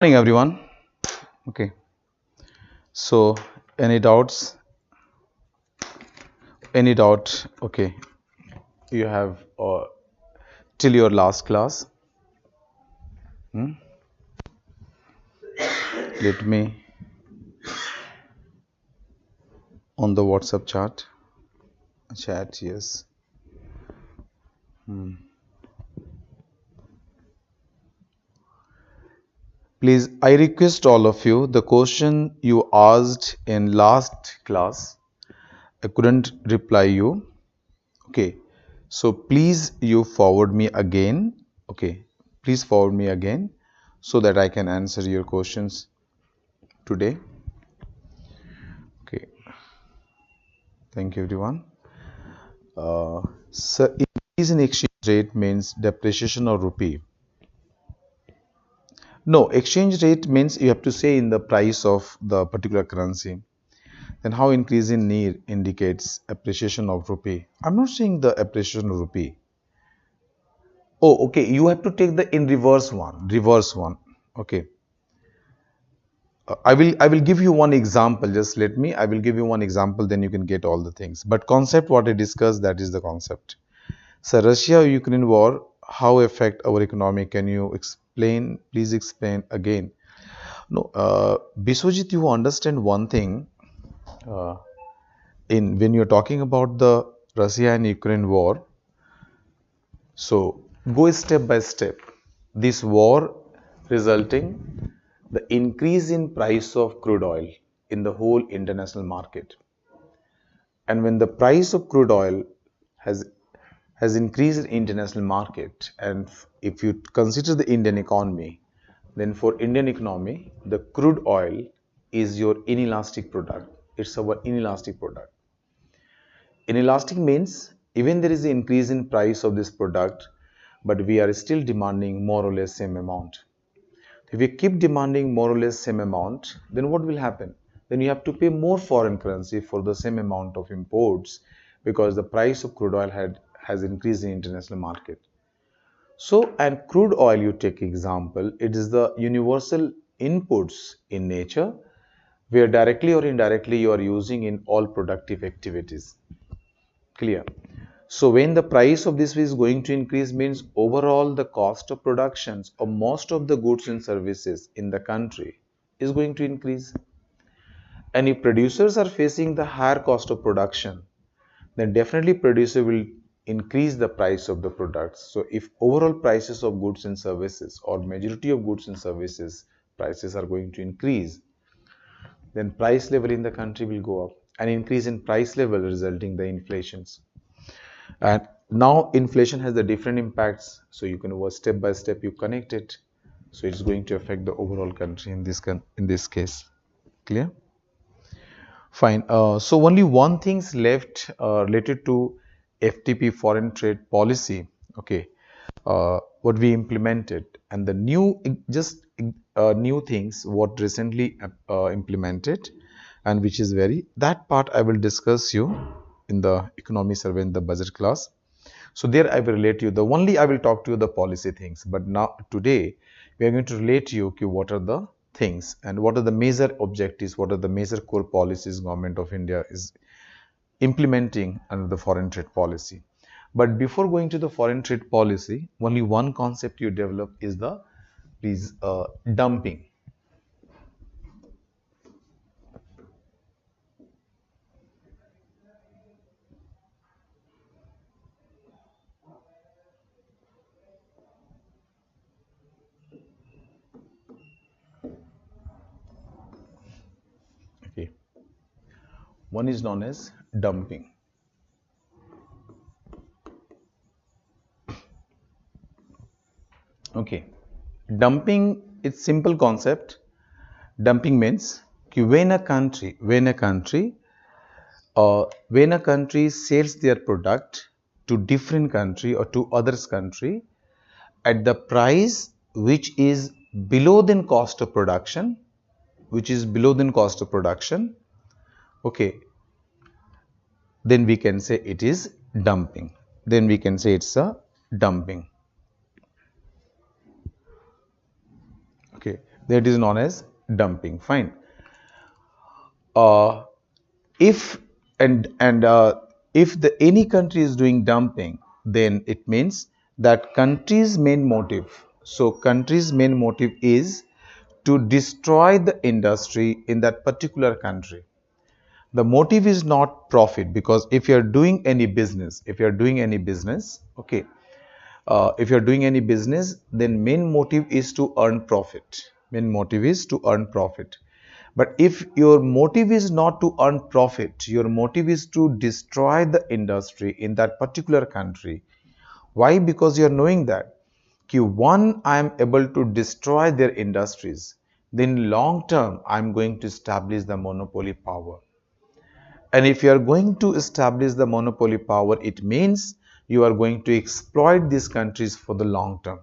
Morning everyone. Okay, so any doubts? Any doubt? Okay, you have till your last class. Hmm? Let me on the WhatsApp chat. Yes. Please, I request all of you. The question you asked in last class, I couldn't reply you. Okay, so please you forward me again. Okay, please forward me again so that I can answer your questions today. Okay, thank you everyone. So increase in exchange rate means depreciation of rupee. No, exchange rate means you have to say in the price of the particular currency. Then how increase in need indicates appreciation of rupee. I'm not saying the appreciation of rupee. Oh, okay. You have to take the in reverse one. Reverse one. Okay. I will give you one example. Just let me. I will give you one example. Then you can get all the things. But concept what I discussed, that is the concept. So Russia-Ukraine war, how affect our economy? Can you explain? Please explain again. No, Biswajit, you understand one thing. Uh, in when you're talking about the Russia and Ukraine war, so go step by step. This war resulting the increase in price of crude oil in the whole international market. And when the price of crude oil has increased in international market, and if you consider the Indian economy, then for Indian economy the crude oil is your inelastic product. It's our inelastic product. Inelastic means even there is an increase in price of this product, but we are still demanding more or less same amount. If we keep demanding more or less same amount, then what will happen? Then you have to pay more foreign currency for the same amount of imports, because the price of crude oil has increased in international market. So, and crude oil, you take example, it is the universal inputs in nature where directly or indirectly you are using in all productive activities. Clear? So when the price of this is going to increase means overall the cost of productions of most of the goods and services in the country is going to increase. And if producers are facing the higher cost of production, then definitely producer will increase the price of the products. So if overall prices of goods and services or majority of goods and services prices are going to increase, then price level in the country will go up. An increase in price level resulting the inflations. And now inflation has the different impacts, so you can over step by step you connect it, so it's going to affect the overall country in this case. Clear? Fine. So only one thing's left related to FTP, foreign trade policy. Okay, what we implemented and the new just new things what recently implemented, and which is very that part I will discuss you in the economy survey in the budget class. So there I will relate you. The only I will talk to you the policy things. But now today we are going to relate you okay, what are the things and what are the major objectives, what are the major core policies government of India is implementing under the foreign trade policy. But before going to the foreign trade policy, only one concept you develop is the please dumping. Okay, one is known as dumping. Okay, dumping it's simple concept. Dumping means when a country sells their product to different country or to others country at the price which is below than cost of production, okay, then we can say it is dumping. Then we can say it's a dumping. Okay, That is known as dumping. Fine. Uh, if if any country is doing dumping, then it means that country's main motive. So country's main motive is to destroy the industry in that particular country. The motive is not profit, because if you are doing any business, okay, if you are doing any business, then main motive is to earn profit. Main motive is to earn profit. But if your motive is not to earn profit, your motive is to destroy the industry in that particular country. Why? Because you are knowing that one, I am able to destroy their industries, then long term I am going to establish the monopoly power. And if you are going to establish the monopoly power, it means you are going to exploit these countries for the long term.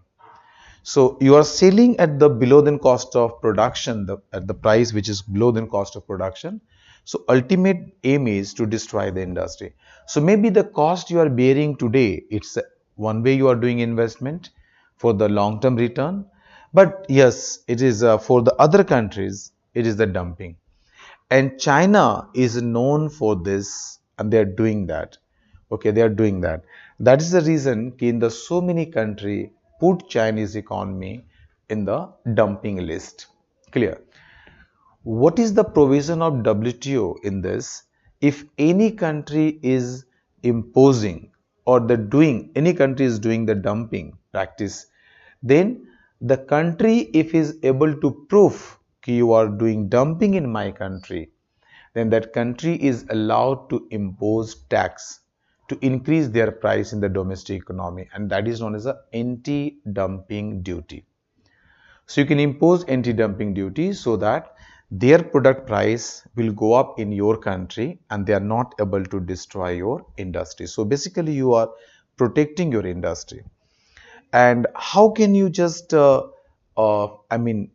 So you are selling at the below than cost of production, at the price which is below than cost of production. So ultimate aim is to destroy the industry. So maybe the cost you are bearing today, it's one way you are doing investment for the long term return. But yes, it is for the other countries, it is the dumping. And China is known for this, and they are doing that. Okay, they are doing that. That is the reason in the so many country put Chinese economy in the dumping list. Clear? What is the provision of WTO in this? If any country is imposing, or any country is doing the dumping practice, then the country, if is able to prove you are doing dumping in my country, then that country is allowed to impose tax to increase their price in the domestic economy, and that is known as a anti-dumping duty. So you can impose anti-dumping duty so that their product price will go up in your country and they are not able to destroy your industry. So basically you are protecting your industry. And how can you just I mean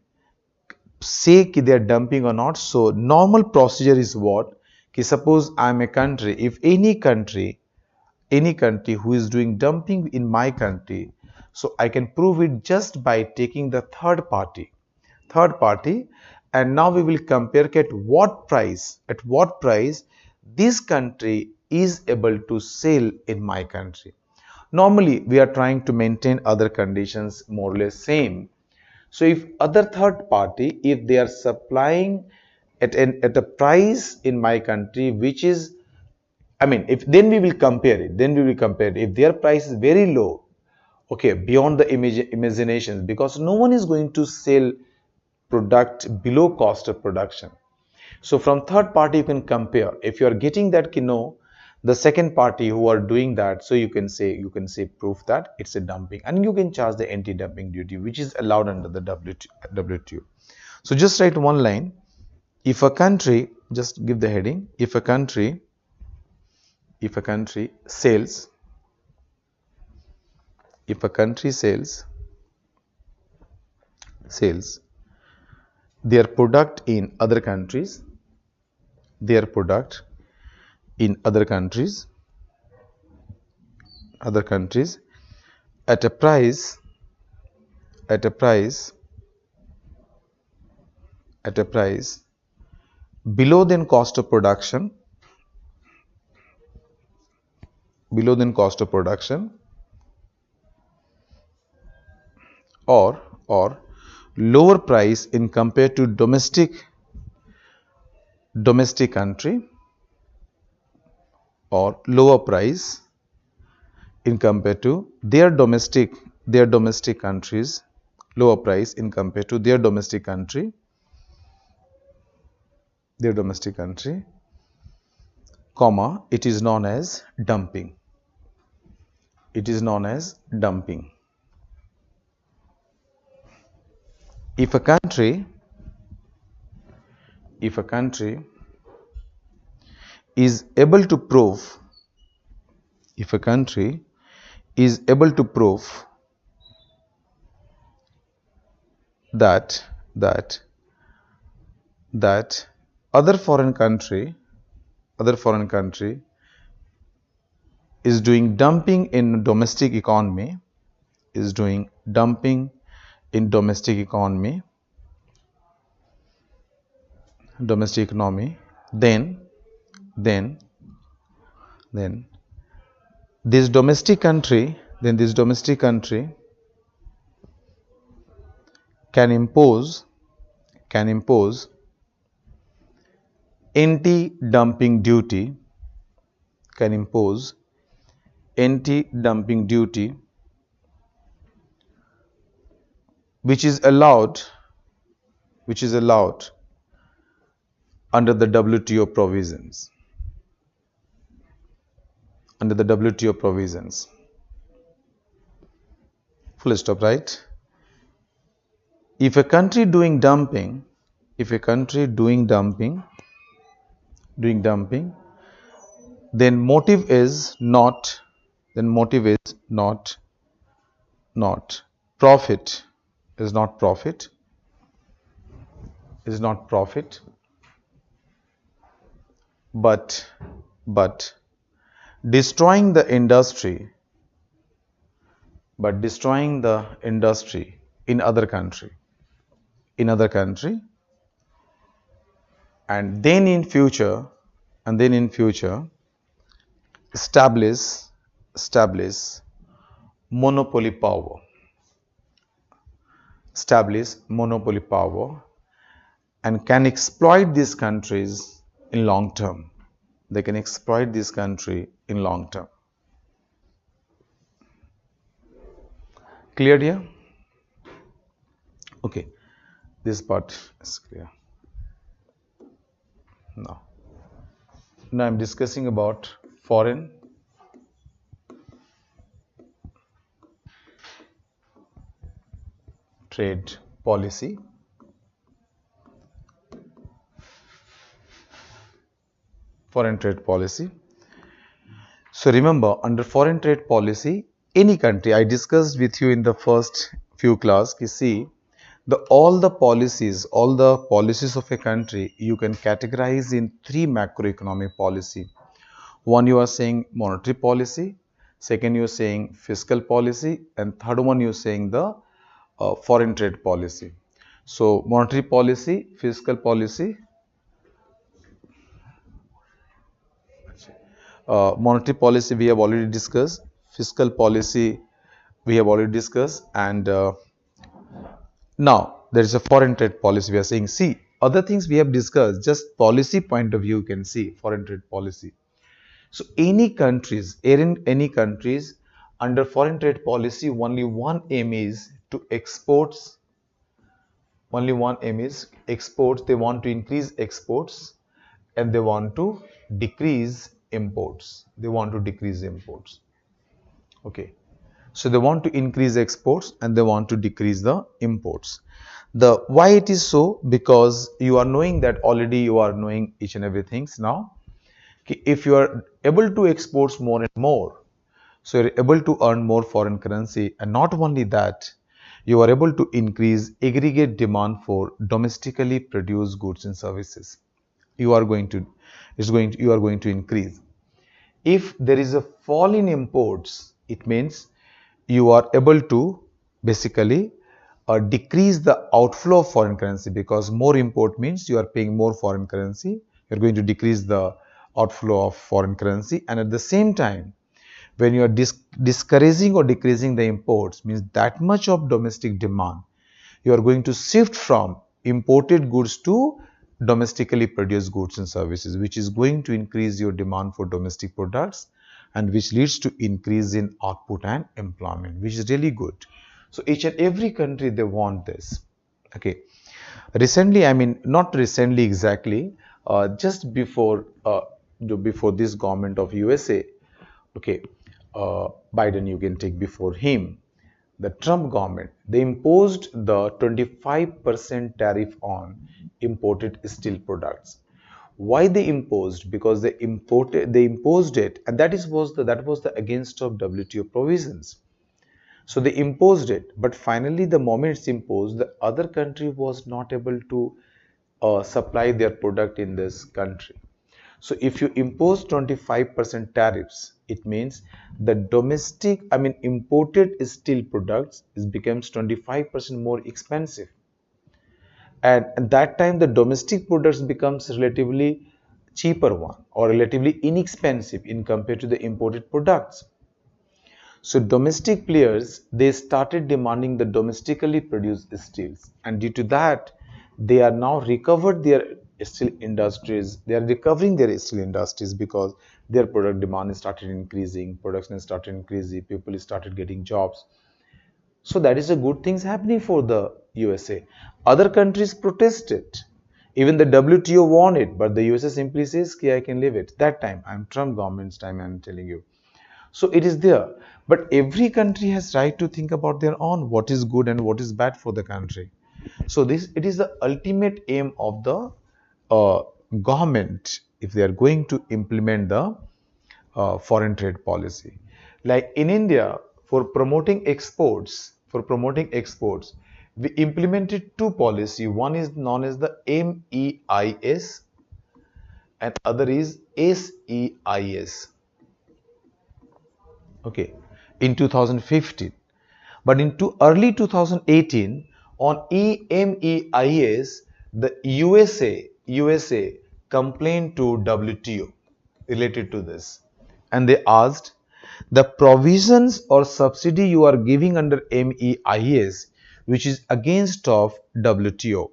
say कि they are dumping or not? So normal procedure is what? Ki suppose I am a country, if any country who is doing dumping in my country, so I can prove it just by taking the third party, and now we will compare at what price this country is able to sell in my country. Normally we are trying to maintain other conditions more or less same. So if other third party, if they are supplying at a price in my country which is, if then we will compare it. If their price is very low, okay, beyond the imaginations, because no one is going to sell product below cost of production. So from third party you can compare. If you are getting that the second party who are doing that, so you can say proof that it's a dumping, and you can charge the anti-dumping duty which is allowed under the WTO. So just write one line. If a country, just give the heading, if a country sells, their product in other countries, at a price below than cost of production, or lower price in compared to domestic country, or lower price in compared to their domestic countries, lower price in compared to their domestic country, comma, it is known as dumping. If a country is able to prove, that other foreign country is doing dumping in domestic economy, domestic economy, then then then this domestic country, can impose anti-dumping duty, can impose anti-dumping duty, which is allowed under the WTO provisions, full stop, right? If a country doing dumping, then motive is not not profit, is not profit, but destroying the industry, in other country, and then in future establish monopoly power, and can exploit these countries in long term. They can exploit this country in long term. Clear here? Okay, this part is clear. Now I'm discussing about foreign trade policy. So remember, under foreign trade policy, any country, I discussed with you in the first few class, you see, all the policies of a country you can categorize in three macroeconomic policy. One, you are saying monetary policy, second you are saying fiscal policy, and third one you are saying the foreign trade policy. So monetary policy, fiscal policy, monetary policy we have already discussed, fiscal policy we have already discussed, and now there is a foreign trade policy. We are saying, see, other things we have discussed, just policy point of view you can see foreign trade policy. So any countries under foreign trade policy, only one aim is exports. They want to increase exports and they want to decrease imports. Okay. So they want to increase exports and they want to decrease the imports. Why it is so? Because you are knowing that already, you are knowing each and everything now. If you are able to export more and more, so you are able to earn more foreign currency, and not only that, you are able to increase aggregate demand for domestically produced goods and services. You are going to increase. If there is a fall in imports, it means you are able to basically decrease the outflow of foreign currency, because more import means you are paying more foreign currency. You are going to decrease the outflow of foreign currency, and at the same time, when you are discouraging or decreasing the imports, means that much of domestic demand, you are going to shift from imported goods to domestically produced goods and services, which is going to increase your demand for domestic products, and which leads to increase in output and employment, which is really good. So each and every country, they want this. Okay. Recently, I mean, not recently exactly, just before this government of USA, okay, Biden, you can take before him, the Trump government, they imposed the 25% tariff on imported steel products. Why they imposed? Because they imposed it, and that was the against of WTO provisions. So they imposed it, but finally, the moment it's imposed, the other country was not able to supply their product in this country. So if you impose 25% tariffs, it means the imported steel products becomes 25% more expensive. and at that time the domestic products becomes relatively cheaper one or relatively inexpensive in compared to the imported products. So domestic players, they started demanding the domestically produced steels, and due to that they are now recovered their steel industries. They are recovering their steel industries because their product demand started increasing, production started increasing, people started getting jobs. So that is a good things happening for the USA. Other countries protested. Even the WTO won it, but the USA simply says, "Okay, I can leave it." That time, I'm Trump government's time, I'm telling you. So it is there. But every country has right to think about their own, what is good and what is bad for the country. So this, it is the ultimate aim of the uh, government if they are going to implement the foreign trade policy. Like in India, for promoting exports, we implemented two policy. One is known as the MEIS and other is SEIS. Okay, in 2015. But in early 2018, on EMEIS, the USA complained to WTO related to this, and they asked the provisions or subsidy you are giving under MEIS, which is against of WTO.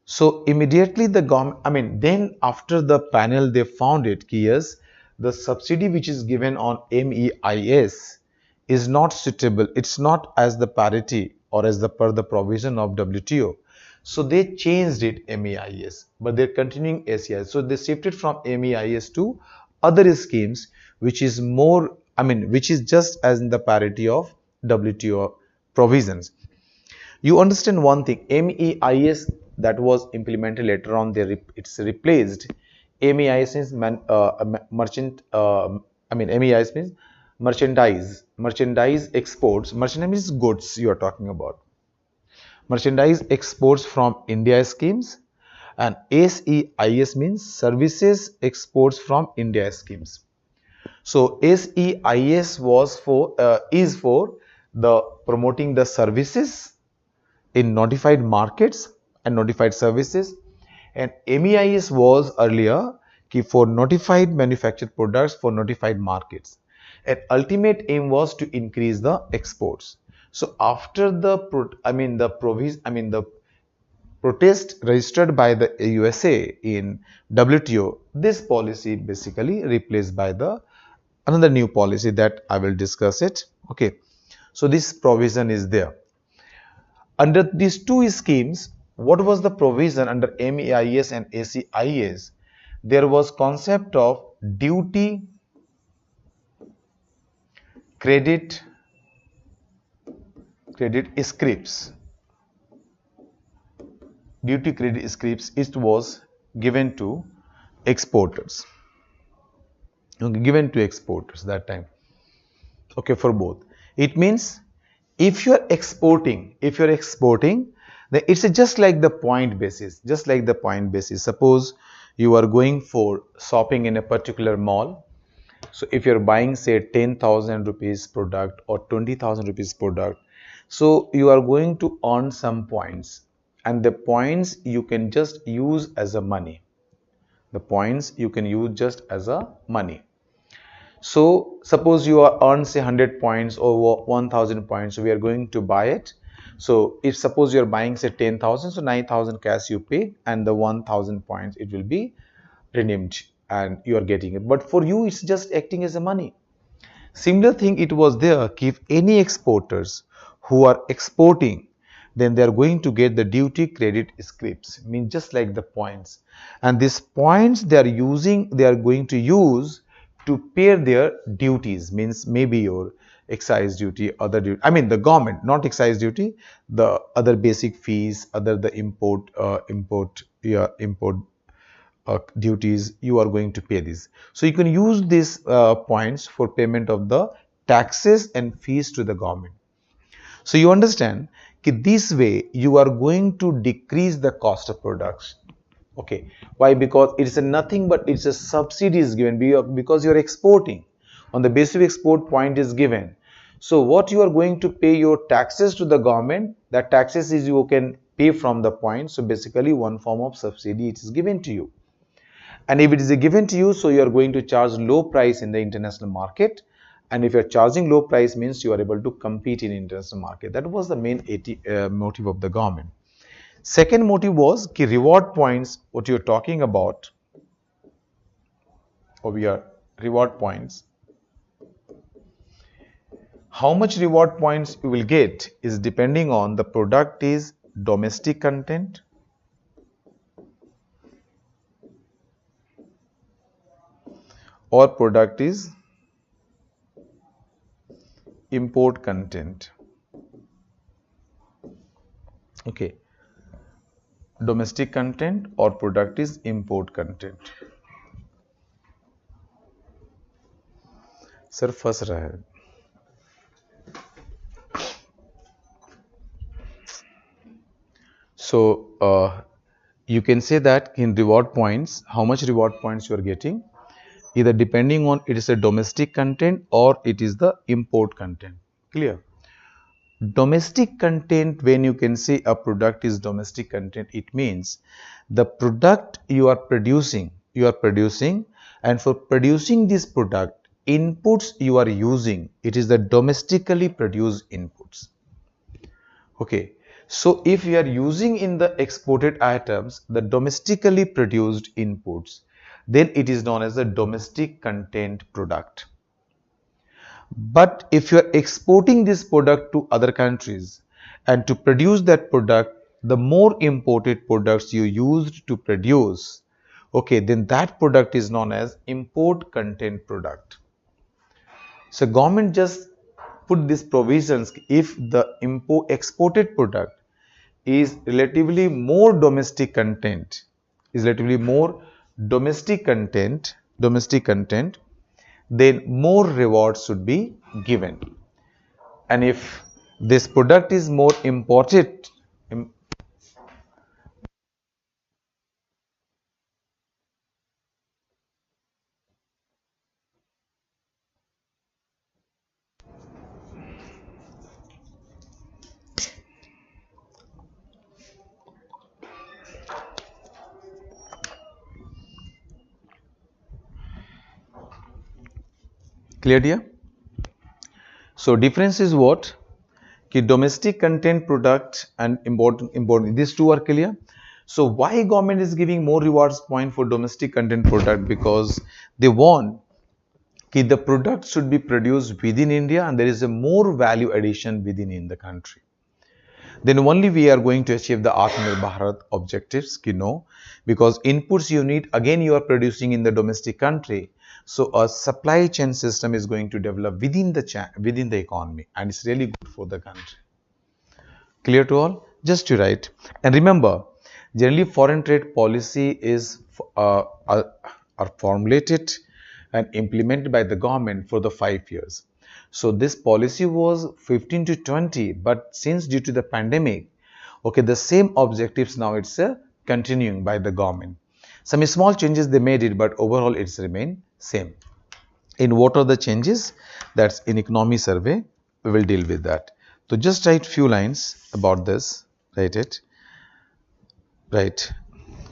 So immediately the government, I mean, then after the panel, they found it, yes, the subsidy which is given on MEIS is not suitable. It's not as the parity or as the per the provision of WTO. So they changed it MEIS, but they're continuing SEIS. So they shifted from MEIS to other schemes, which is more, I mean, which is just as in the parity of WTO provisions. You understand one thing, MEIS that was implemented later on, it's replaced. MEIS means merchant, I mean MEIS means merchandise exports. Merchandise means goods you are talking about. Merchandise exports from India schemes, and SEIS means services exports from India schemes. So SEIS was for is for the promoting the services in notified markets and notified services, and MEIS was earlier for notified manufactured products for notified markets, and ultimate aim was to increase the exports. So after the the protest registered by the USA in WTO, this policy basically replaced by the another new policy that I will discuss it. Okay, so this provision is there. Under these two schemes, what was the provision under MEIS and SEIS? There was concept of duty credit scripts. Duty credit scripts, it was given to exporters. Okay, given to exporters that time. Okay, for both. It means if you're exporting, then it's just like the point basis, Suppose you are going for shopping in a particular mall. So if you're buying say 10,000 rupees product or 20,000 rupees product, so you are going to earn some points, and the points you can just use as a money. The points you can use just as a money. So suppose you are earn say 100 points or 1000 points, so we are going to buy it. So if suppose you are buying say 10,000, so 9,000 cash you pay, and the 1000 points it will be redeemed and you are getting it. But for you it's just acting as a money. Similar thing it was there, if any exporters who are exporting, then they are going to get the duty credit scripts, means just like the points, and these points they are going to use to pay their duties, means maybe your excise duty, other duty, I mean the government, not excise duty, the other basic fees, other the import duties, you are going to pay this. So you can use these points for payment of the taxes and fees to the government. So you understand that this way you are going to decrease the cost of production. Okay, why? Because it's a nothing but it's a subsidy is given because you are exporting. On the basis of export, point is given. So what you are going to pay your taxes to the government, that taxes is you can pay from the point. So basically one form of subsidy it is given to you. And if it is given to you, so you are going to charge low price in the international market. And if you are charging low price means you are able to compete in international market. That was the main motive of the government. Second motive was ki reward points, what you are talking about, or we are reward points. How much reward points you will get is depending on the product is domestic content or product is import content. Okay, domestic content or product is import content. Sir फंस रहा है. So you can say that in reward points, how much reward points you are getting, either depending on it is a domestic content or it is the import content. Clear? Domestic content, when you can say a product is domestic content, it means the product you are producing, and for producing this product, inputs you are using, it is the domestically produced inputs. Okay, so if you are using in the exported items the domestically produced inputs, then it is known as a domestic content product. But if you are exporting this product to other countries and to produce that product, the more imported products you used to produce, okay, then that product is known as import content product. So government just put these provisions if the exported product is relatively more domestic content, then more rewards should be given. And if this product is more imported, clear dear? So difference is what? Ki domestic content product and import, these two are clear. So why government is giving more rewards point for domestic content product? Because they want ki the product should be produced within India and there is a more value addition within the country. Then only we are going to achieve the Atmanirbhar Bharat objectives, ki no, because inputs you need, again you are producing in the domestic country. So a supply chain system is going to develop within the economy, and it's really good for the country. Clear to all? Just to write. And remember, generally foreign trade policy is are formulated and implemented by the government for the 5 years. So this policy was 15 to 20, but since due to the pandemic, okay, the same objectives now it's continuing by the government. Some small changes they made it, but overall it's remained same. In what are the changes? That's in economy survey, we will deal with that. So just write few lines about this, write it. Right.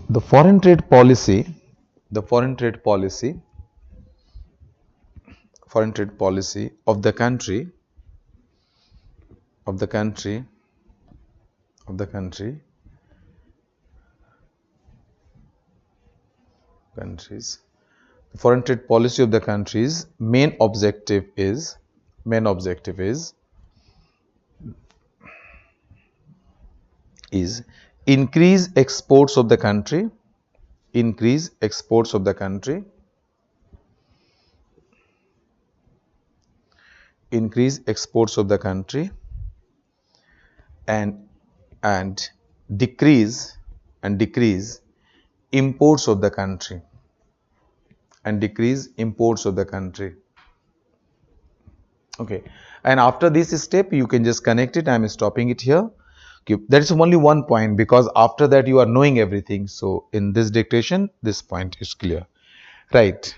The foreign trade policy of the country countries, the foreign trade policy of the country's main objective is increase exports of the country, and decrease imports of the country, Okay, and after this step you can just connect it. I am stopping it here. Okay, that is only one point, because after that you are knowing everything. So in this dictation this point is clear. Right.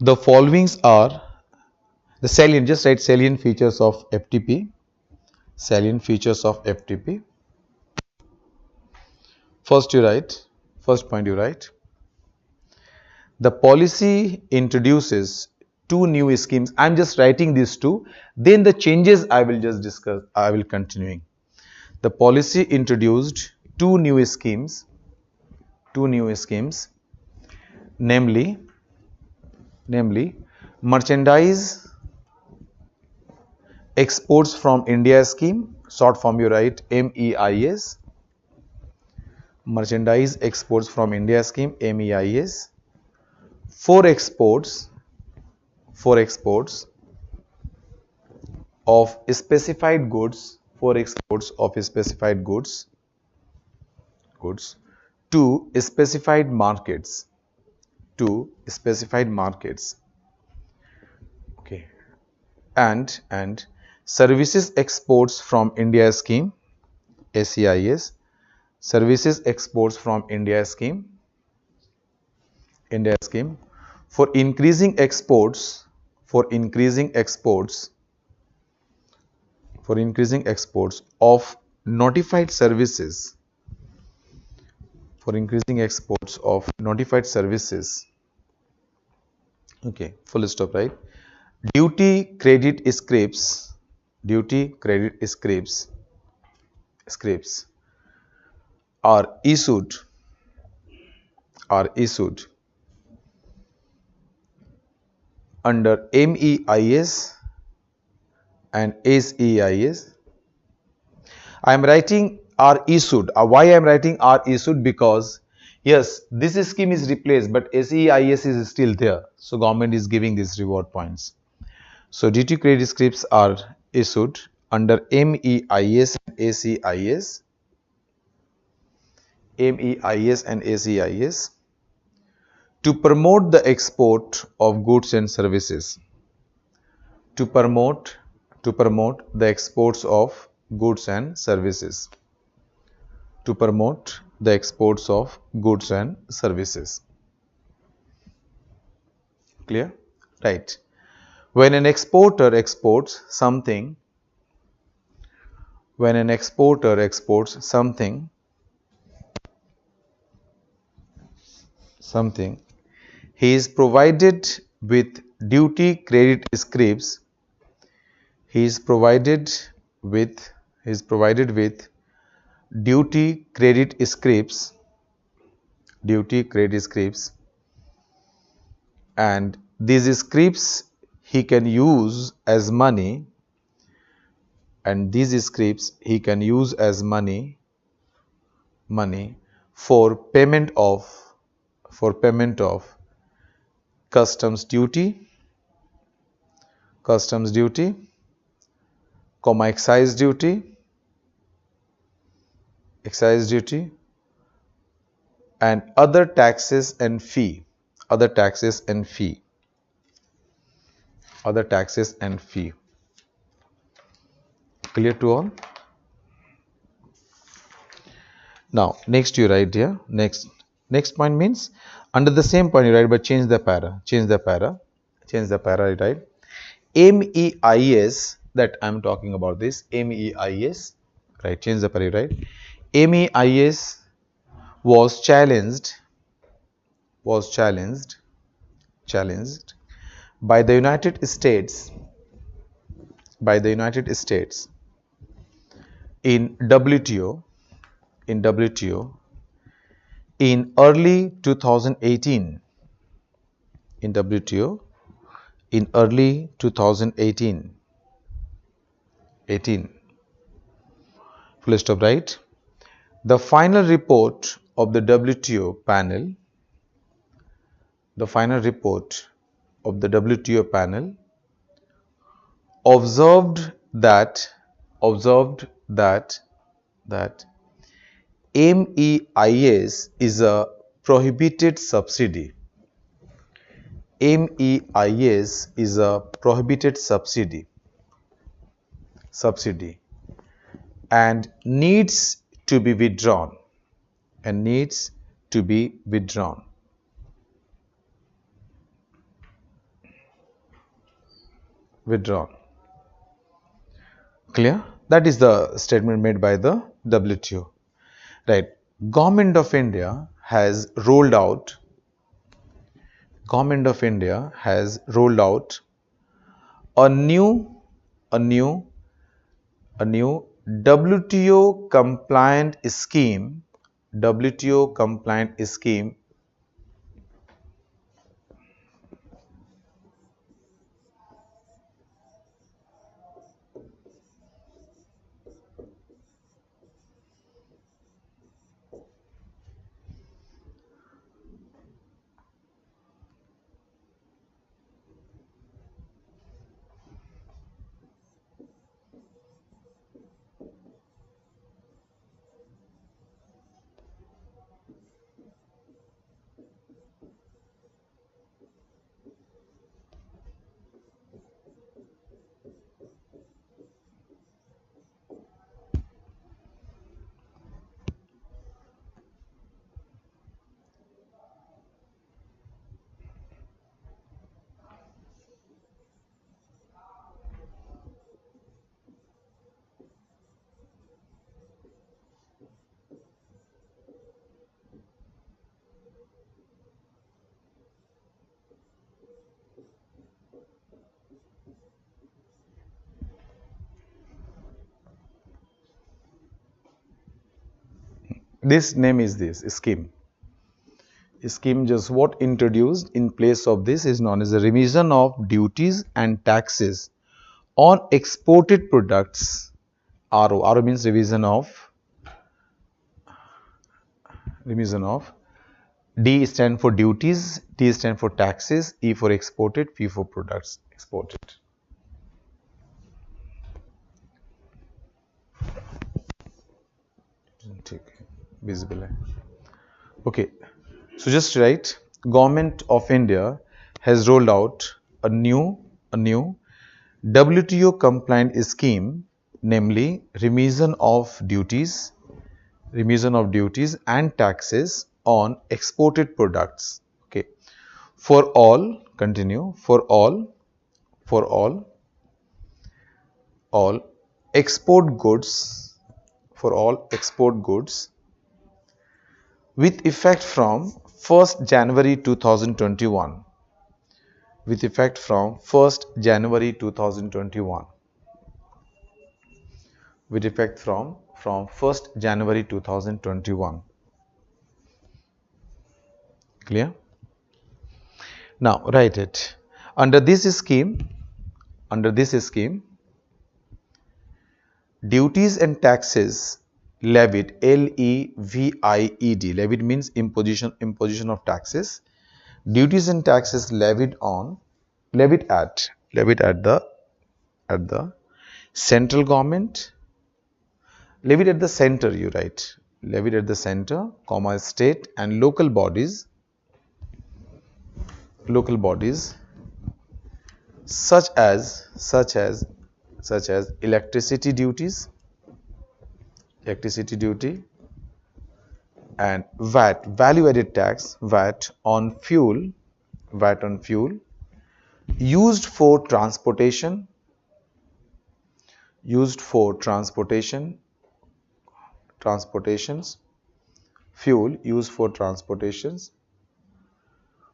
The followings are the salient, just write salient features of FTP. Salient features of FTP. First point you write. The policy introduces two new schemes. I'm just writing these two. Then the changes I will just discuss. I will continuing. The policy introduced two new schemes, namely merchandise exports from India scheme, short form you write MEIS, merchandise exports from India scheme MEIS, for exports of specified goods, goods to specified markets, okay, and services exports from India scheme SEIS, services exports from India scheme for increasing exports of notified services, okay, full stop, right? Duty credit scripts are issued under MEIS and SEIS. I am writing are issued. Why I am writing are issued? Because yes, this scheme is replaced, but SEIS is still there. So government is giving these reward points. So duty credit scripts are issued under MEIS and SEIS to promote the export of goods and services. To promote the exports of goods and services. To promote the exports of goods and services. Clear? Right. When an exporter exports something, he is provided with duty credit scripts. Duty credit scripts, and these scripts he can use as money, for payment of customs duty, excise duty, and other taxes and fee. Clear to all? Now next you write here, next point means under the same point you write, but change the para, you write MEIS, that I am talking about this MEIS, right? Change the para, you write MEIS was challenged by the United States in WTO in early 2018. Full stop, right? The final report of the WTO panel observed that MEIS is a prohibited subsidy. MEIS is a prohibited subsidy and needs to be withdrawn. Clear? That is the statement made by the WTO. Right. Government of India has rolled out. Government of India has rolled out a new, a new, a new WTO compliant scheme. WTO compliant scheme. This name is this scheme. Scheme just what introduced in place of this is known as the remission of duties and taxes on exported products. RO. RO means remission of. D stand for duties, T stand for taxes, E for exported, P for products exported. Visible. Okay, so just write Government of India has rolled out a new WTO compliant scheme, namely remission of duties and taxes on exported products. Okay, for all, continue, for all export goods, for all export goods with effect from 1st January 2021, with effect from 1st January 2021, with effect from 1st January 2021. Clear? Now write it. Under this scheme, duties and taxes levied, L-E-V-I-E-D, levied means imposition of taxes. Duties and taxes levied at the central government, levied at the center, you write, levied at the center, comma, state and local bodies such as electricity duty and VAT, value added tax, VAT on fuel used for transportations, fuel used for transportations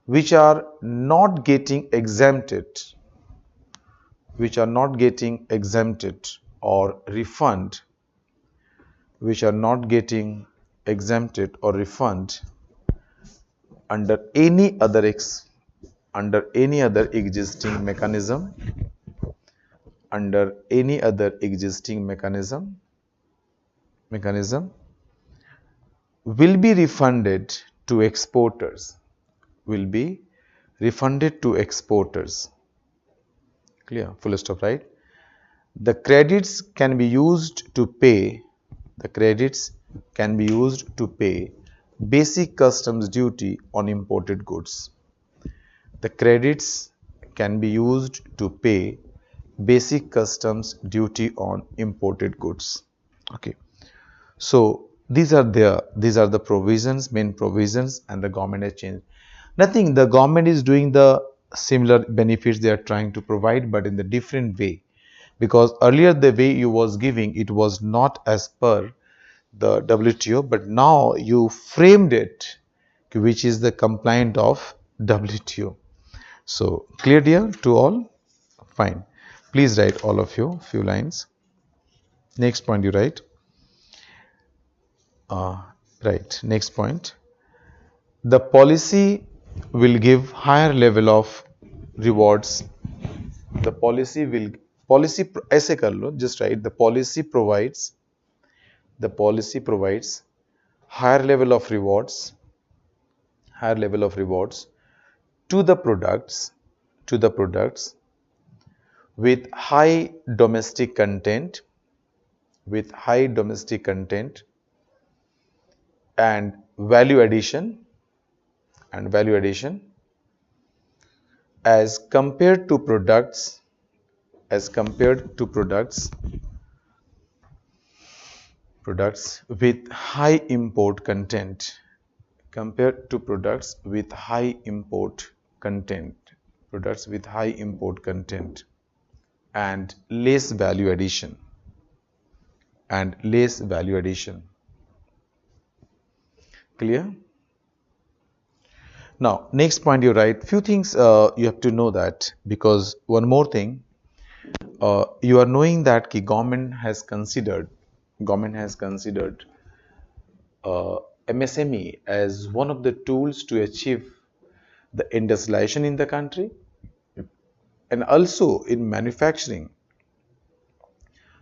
which are not getting exempted or refund, under any other existing mechanism, will be refunded to exporters, Clear? Full stop, right? The credits can be used to pay basic customs duty on imported goods. The credits can be used to pay basic customs duty on imported goods. Okay, so these are the provisions, main provisions, and the government has changed nothing. The government is doing the similar benefits they are trying to provide, but in the different way. because earlier the way you was giving it was not as per the WTO, but now you framed it which is the compliant of WTO. So clear dear to all? Fine. Please write all of you few lines. Next point you write. Right. Next point. The policy will give higher level of rewards. The policy will ऐसे कर लो, just write the policy provides higher level of rewards to the products with high domestic content and value addition as compared to products with high import content and less value addition Clear? Now next point you write few things you have to know that, because one more thing, you are knowing that the government has considered MSME as one of the tools to achieve the industrialization in the country, and also in manufacturing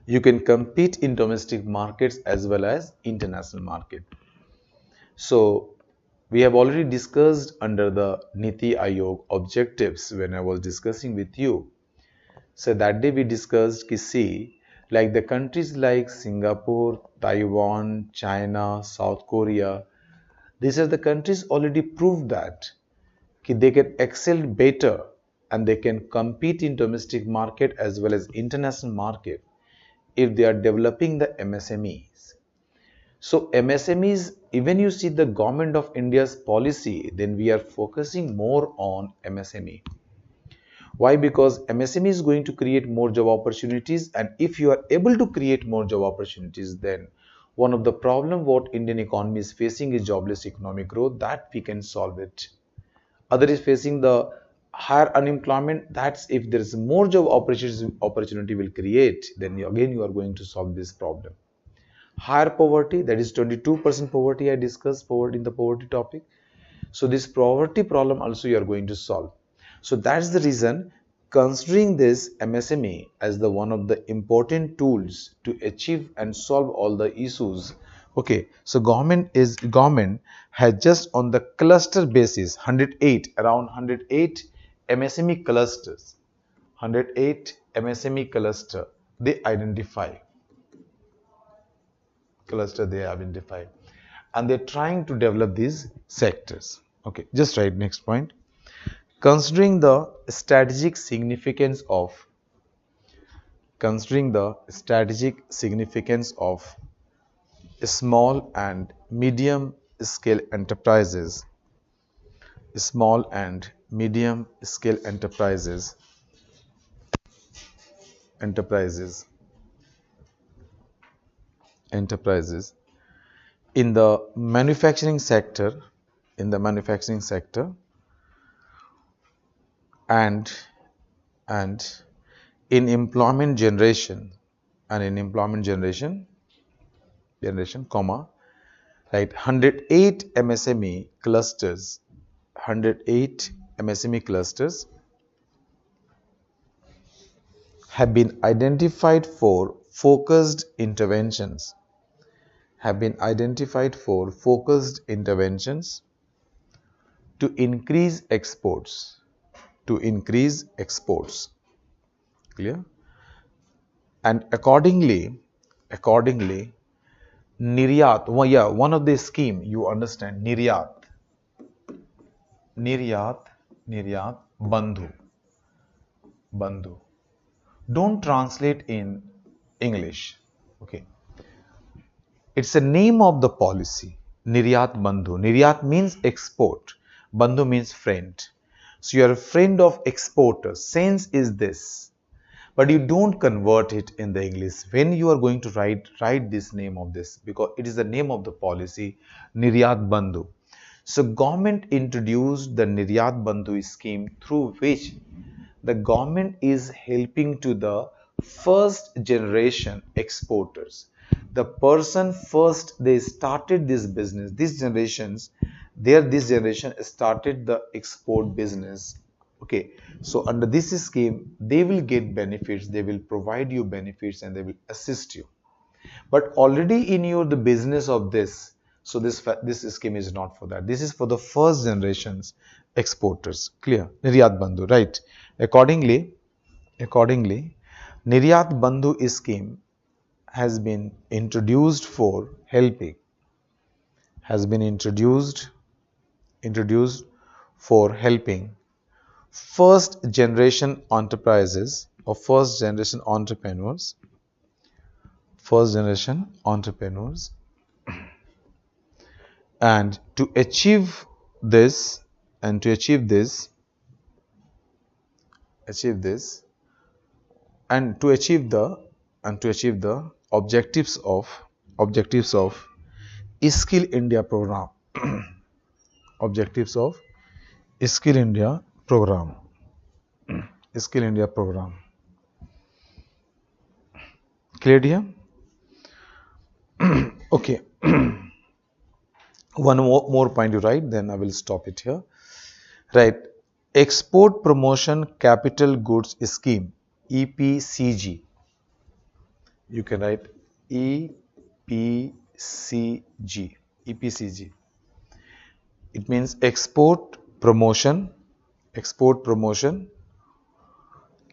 you can compete in domestic markets as well as international market. So we have already discussed under the Niti Aayog objectives when I was discussing with you. So that day we discussed ki see, like the countries like Singapore, Taiwan, China, South Korea, these are the countries already proved that ki they can excel better and they can compete in domestic market as well as international market if they are developing the MSMEs. So MSMEs, even you see the government of India's policy, then we are focusing more on MSME. Why? Because MSME is going to create more job opportunities, and if you are able to create more job opportunities, then one of the problem what Indian economy is facing is jobless economic growth, that we can solve it. Other is facing the higher unemployment, that's if there is more job opportunity will create, then again you are going to solve this problem. Higher poverty, that is 22% poverty, I discussed poverty in the poverty topic. So this poverty problem also you are going to solve. So that's the reason, considering this MSME as the one of the important tools to achieve and solve all the issues. Okay, so government has just on the cluster basis around 108 MSME clusters, 108 MSME cluster they identify, and they're trying to develop these sectors. Okay, just write next point. Considering the strategic significance of small and medium scale enterprises, in the manufacturing sector, and in employment generation, comma, right, 108 MSME clusters have been identified for focused interventions to increase exports. Clear? And accordingly Niryat, one of the scheme you understand, Niryat Bandhu. Don't translate in English. Okay. It's a name of the policy. Niryat Bandhu. Niryat means export. Bandhu means friend. So you are a friend of exporters. Sense is this. but you don't convert it in the English. When you are going to write this name of this, because it is the name of the policy, Niryat Bandhu. So government introduced the Niryat Bandhu scheme, through which the government is helping to the first generation exporters. The person first they started this business, these generations, this generation started the export business. Okay, so under this scheme they will get benefits, they will provide you benefits, and they will assist you. But already in your the business of this, so this scheme is not for that. This is for the first generations exporters. Clear? Niryat Bandhu, right? Accordingly, Niryat Bandhu scheme has been introduced for helping, has been introduced for helping first generation enterprises or first generation entrepreneurs, and to achieve this, and to achieve this, and to achieve the objectives of Skill India program, objectives of Skill India program, Skill India program. Clear here? Okay. One more point you write, then I will stop it here. Right. Export Promotion Capital Goods Scheme, EPCG. You can write EPCG. EPCG. It means export promotion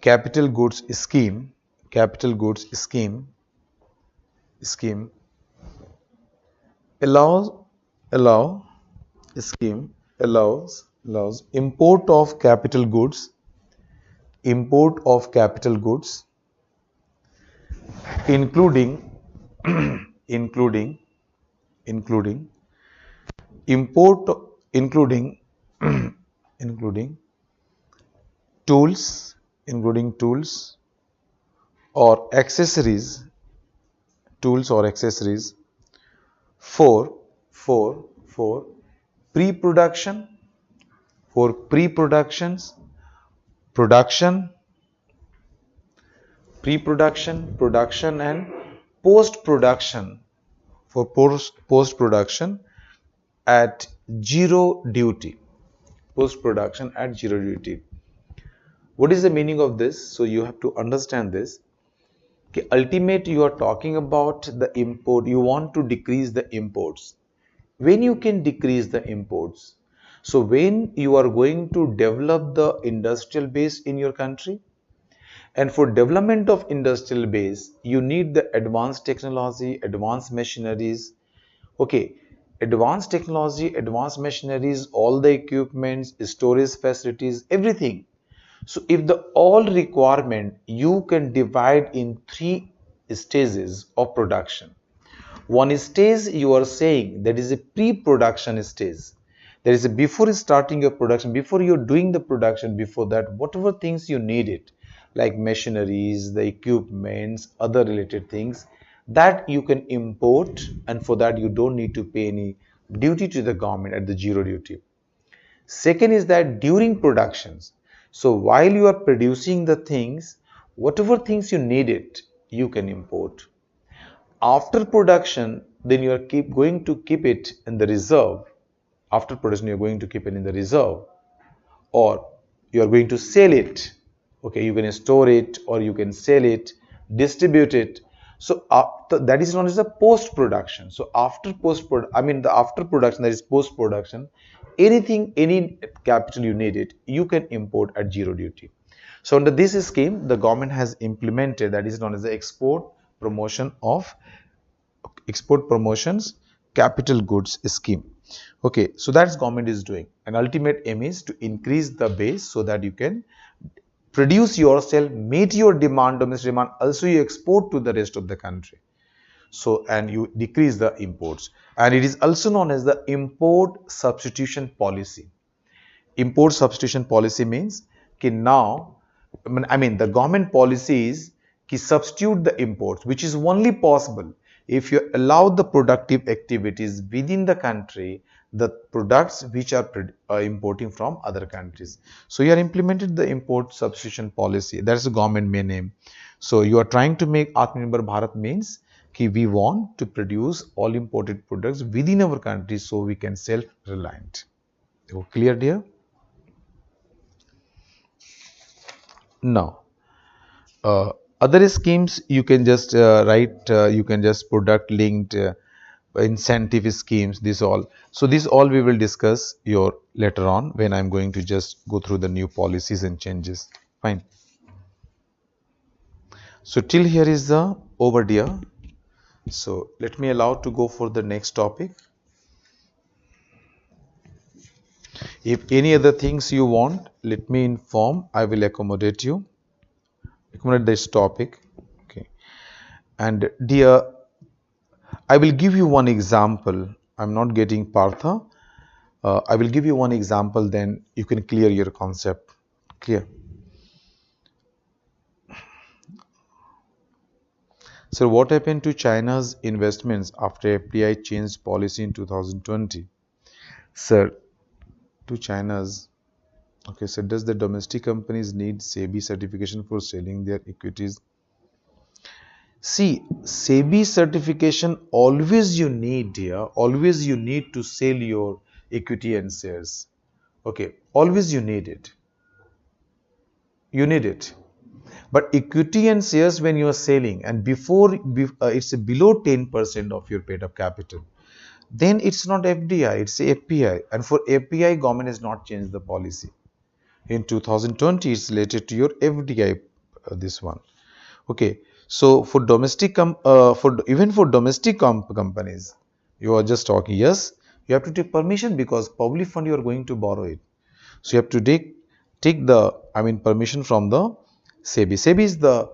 capital goods scheme, allows import of capital goods, including import including tools, or accessories, for pre-production, production, and post-production, post-production at zero duty. What is the meaning of this? So you have to understand this. Okay, ultimately you are talking about the import. You want to decrease the imports. When you can decrease the imports? So when you are going to develop the industrial base in your country, and for development of industrial base, you need the advanced technology, advanced machineries. Okay, advanced technology, advanced machineries, all the equipments, storage facilities, everything. So if the all requirement you can divide in 3 stages of production. One stage you are saying that is a pre-production stage. There is a before starting your production, before you're doing the production, before that whatever things you needed, like machineries, the equipments, other related things, that you can import, and for that you don't need to pay any duty to the government at the zero duty. Second is that during productions, so while you are producing the things, whatever things you needed, you can import. After production, then you are going to keep it in the reserve. After production, you are going to keep it in the reserve, or you are going to sell it. Okay, you can store it, or you can sell it, distribute it. So that is known as the post production. So after after production, that is post production, any capital you need it, you can import at zero duty. So under this scheme, the government has implemented, that is known as the export promotions capital goods scheme. Okay, so that's government is doing, and ultimate aim is to increase the base so that you can produce yourself, meet your demand, domestic demand, also you export to the rest of the country. So, and you decrease the imports, and it is also known as the import substitution policy. Import substitution policy means now I mean, the government policies ki substitute the imports, which is only possible if you allow the productive activities within the country, the products which are importing from other countries. So you are implemented the import substitution policy. That's the government main aim. So you are trying to make Atmanirbhar Bharat means ki we want to produce all imported products within our country so we can self-reliant. Clear, dear? Now, other schemes you can just write, you can just product linked incentive schemes, this all. So this all we will discuss your later on when I'm going to just go through the new policies and changes. Fine. So till here is the overview. So let me allow to go for the next topic. If any other things you want, let me inform. I will accommodate you. Accommodate this topic. Okay. And dear, I will give you one example. I'm not getting Partha. I will give you one example, then you can clear your concept. Clear? So what happened to China's investments after FDI changed policy in 2020? Sir, to China's, okay, so does the domestic companies need SEBI certification for selling their equities? See, SEBI certification always you need, dear, always you need to sell your equity and shares. Okay, always you need it. You need it. But equity and shares when you are selling and before it's below 10% of your paid up capital, then it's not FDI, it's FPI. And for FPI, government has not changed the policy. In 2020, it's related to your FDI, this one. Okay. So for domestic, even for domestic companies, you are just talking, yes, you have to take permission because public fund you are going to borrow it. So you have to take the, permission from the SEBI. SEBI is the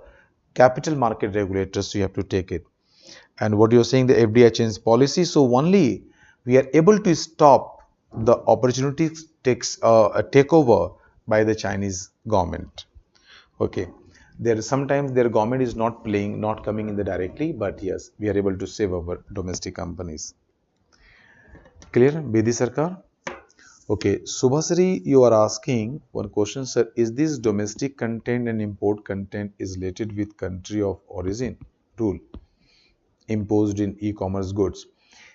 capital market regulator, so you have to take it. And what you're saying, the FDI change policy, so only we are able to stop the opportunity takes a takeover by the Chinese government. Okay, there sometimes their government is not coming in the directly, but yes, we are able to save our domestic companies. Clear, Bedi Sarkar? Okay, Subhasri, you are asking one question, sir. Is this domestic content and import content is related with country of origin rule imposed in e-commerce goods?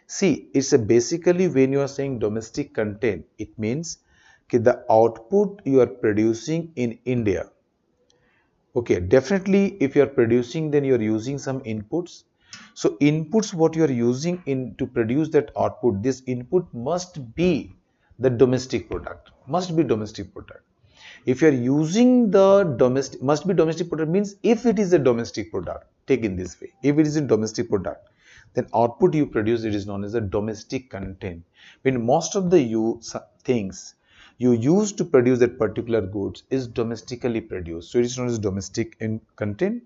See, it's basically when you are saying domestic content, it means that the output you are producing in India. Okay, definitely if you are producing, then you are using some inputs. So inputs what you are using in to produce that output, this input must be the domestic product, must be domestic product. If you are using the domestic, must be domestic product means if it is a domestic product, take in this way, if it is a domestic product, then output you produce, it is known as a domestic content. When most of the things you use to produce that particular goods is domestically produced, so it is known as domestic in content.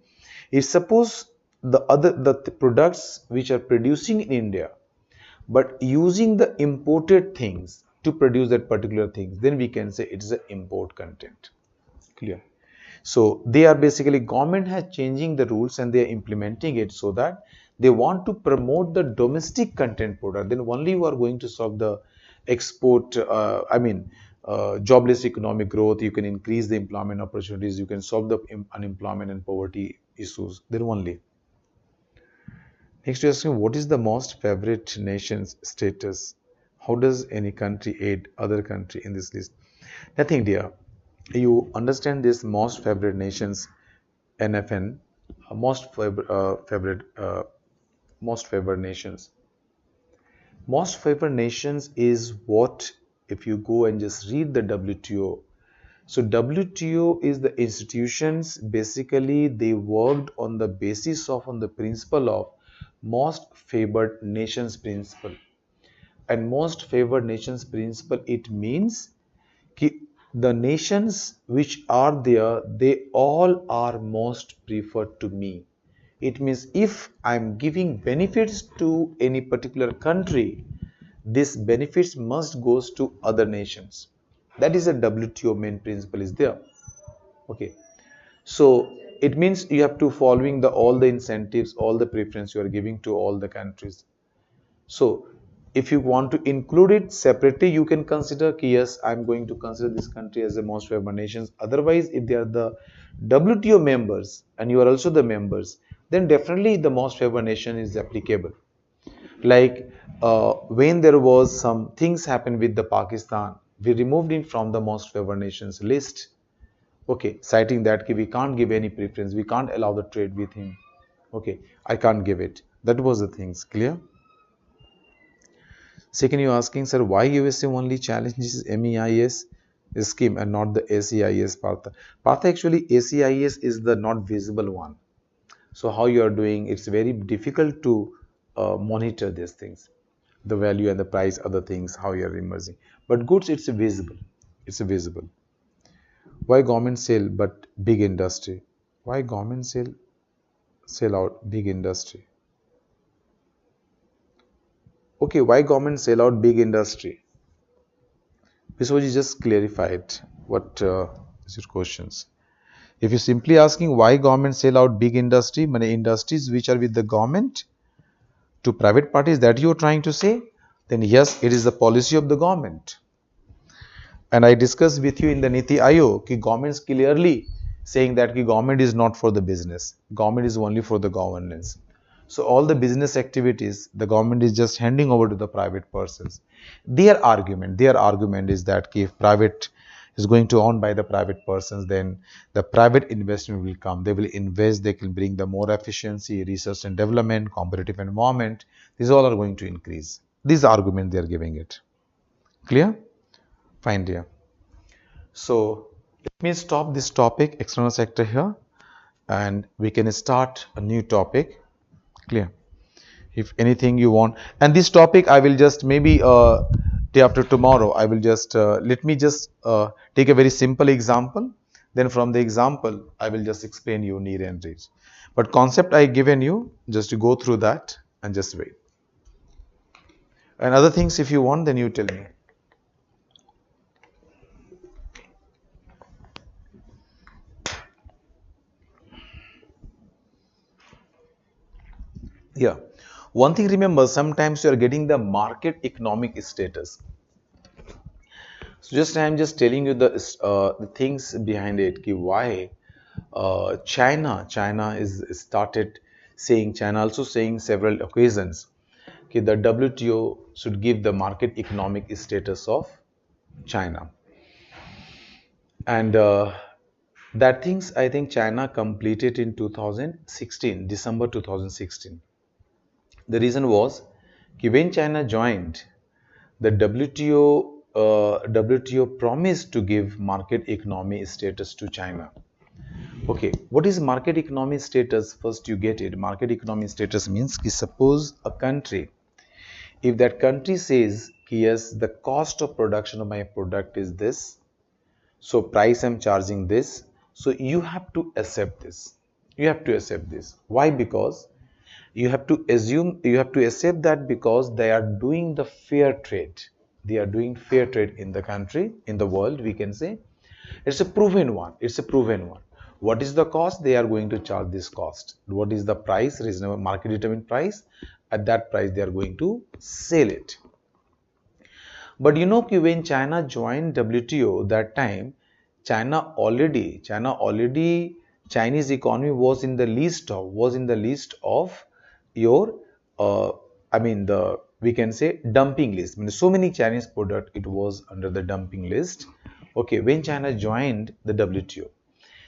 If suppose the products which are producing in India but using the imported things to produce that particular things, then we can say it is an import content. Clear? So they are basically, government has changing the rules and they are implementing it so that they want to promote the domestic content product. Then only you are going to solve the export, jobless economic growth. You can increase the employment opportunities. You can solve the unemployment and poverty issues. Then only. Next question, what is the most favorite nation's status? How does any country aid other country in this list? Nothing, dear. You understand this most favorite nations, NFN, most favored nations. Most favored nations is what, if you go and just read the WTO. So WTO is the institutions, basically they worked on the basis of, on the principle of most favored nations principle. And most favored nations principle, it means the nations which are there, they all are most preferred to me. It means if I'm giving benefits to any particular country, this benefits must goes to other nations. That is a WTO main principle is there. Okay. So it means you have to following the all the incentives, all the preference you are giving to all the countries. So if you want to include it separately, you can consider कि yes, I'm going to consider this country as the most favored nations. Otherwise, if they are the WTO members and you are also the members, then definitely the most favored nation is applicable. Like when there was some things happened with the Pakistan, we removed it from the most favored nations list. Okay, citing that we can't give any preference, we can't allow the trade with him. Okay, I can't give it. That was the things clear. Second, you're asking, sir, why USA only challenges MEIS scheme and not the ACIS path? Path actually ACIS is the not visible one. So how you are doing, it's very difficult to monitor these things, the value and the price, other things, how you are emerging. But goods, it's visible. It's visible. Why government sell but big industry? Why government sell out big industry? Okay, why government sell out big industry? Vishwaji just clarified what is your questions. If you're simply asking why government sell out big industry, many industries which are with the government to private parties, that you're trying to say, then yes, it is the policy of the government. And I discussed with you in the Niti Aayog, कि government is clearly saying that कि government is not for the business, government is only for the governance. So all the business activities, the government is just handing over to the private persons. Their argument is that if private is going to own by the private persons, then the private investment will come. They will invest, they can bring the more efficiency, research and development, competitive environment. These all are going to increase. This argument they are giving it. Clear? Fine, dear. So let me stop this topic, external sector here, and we can start a new topic. Clear? If anything you want, and this topic I will just maybe day after tomorrow I will just let me just take a very simple example, then from the example I will just explain you near and reach, but concept I given you just to go through that and just wait, and other things if you want then you tell me. Yeah, one thing remember, sometimes you are getting the market economic status. So just I'm just telling you the things behind it. Ki why China is started saying, China also saying several occasions कि the WTO should give the market economic status of China, and that things I think China completed in 2016, December 2016. The reason was कि when China joined the WTO promised to give market economy status to China. Okay, what is market economy status? First you get it. Market economy status means कि suppose a country, if that country says yes, the cost of production of my product is this, so price I'm charging this, so you have to accept this. You have to accept this. Why? Because you have to assume, you have to accept that because they are doing the fair trade. They are doing fair trade in the country, in the world, we can say. It's a proven one. It's a proven one. What is the cost? They are going to charge this cost. What is the price? Reasonable market determined price. At that price, they are going to sell it. But you know, when China joined WTO, that time, Chinese economy was in the list of your, I mean, the we can say dumping list. I mean, so many Chinese product, it was under the dumping list. Okay, when China joined the WTO,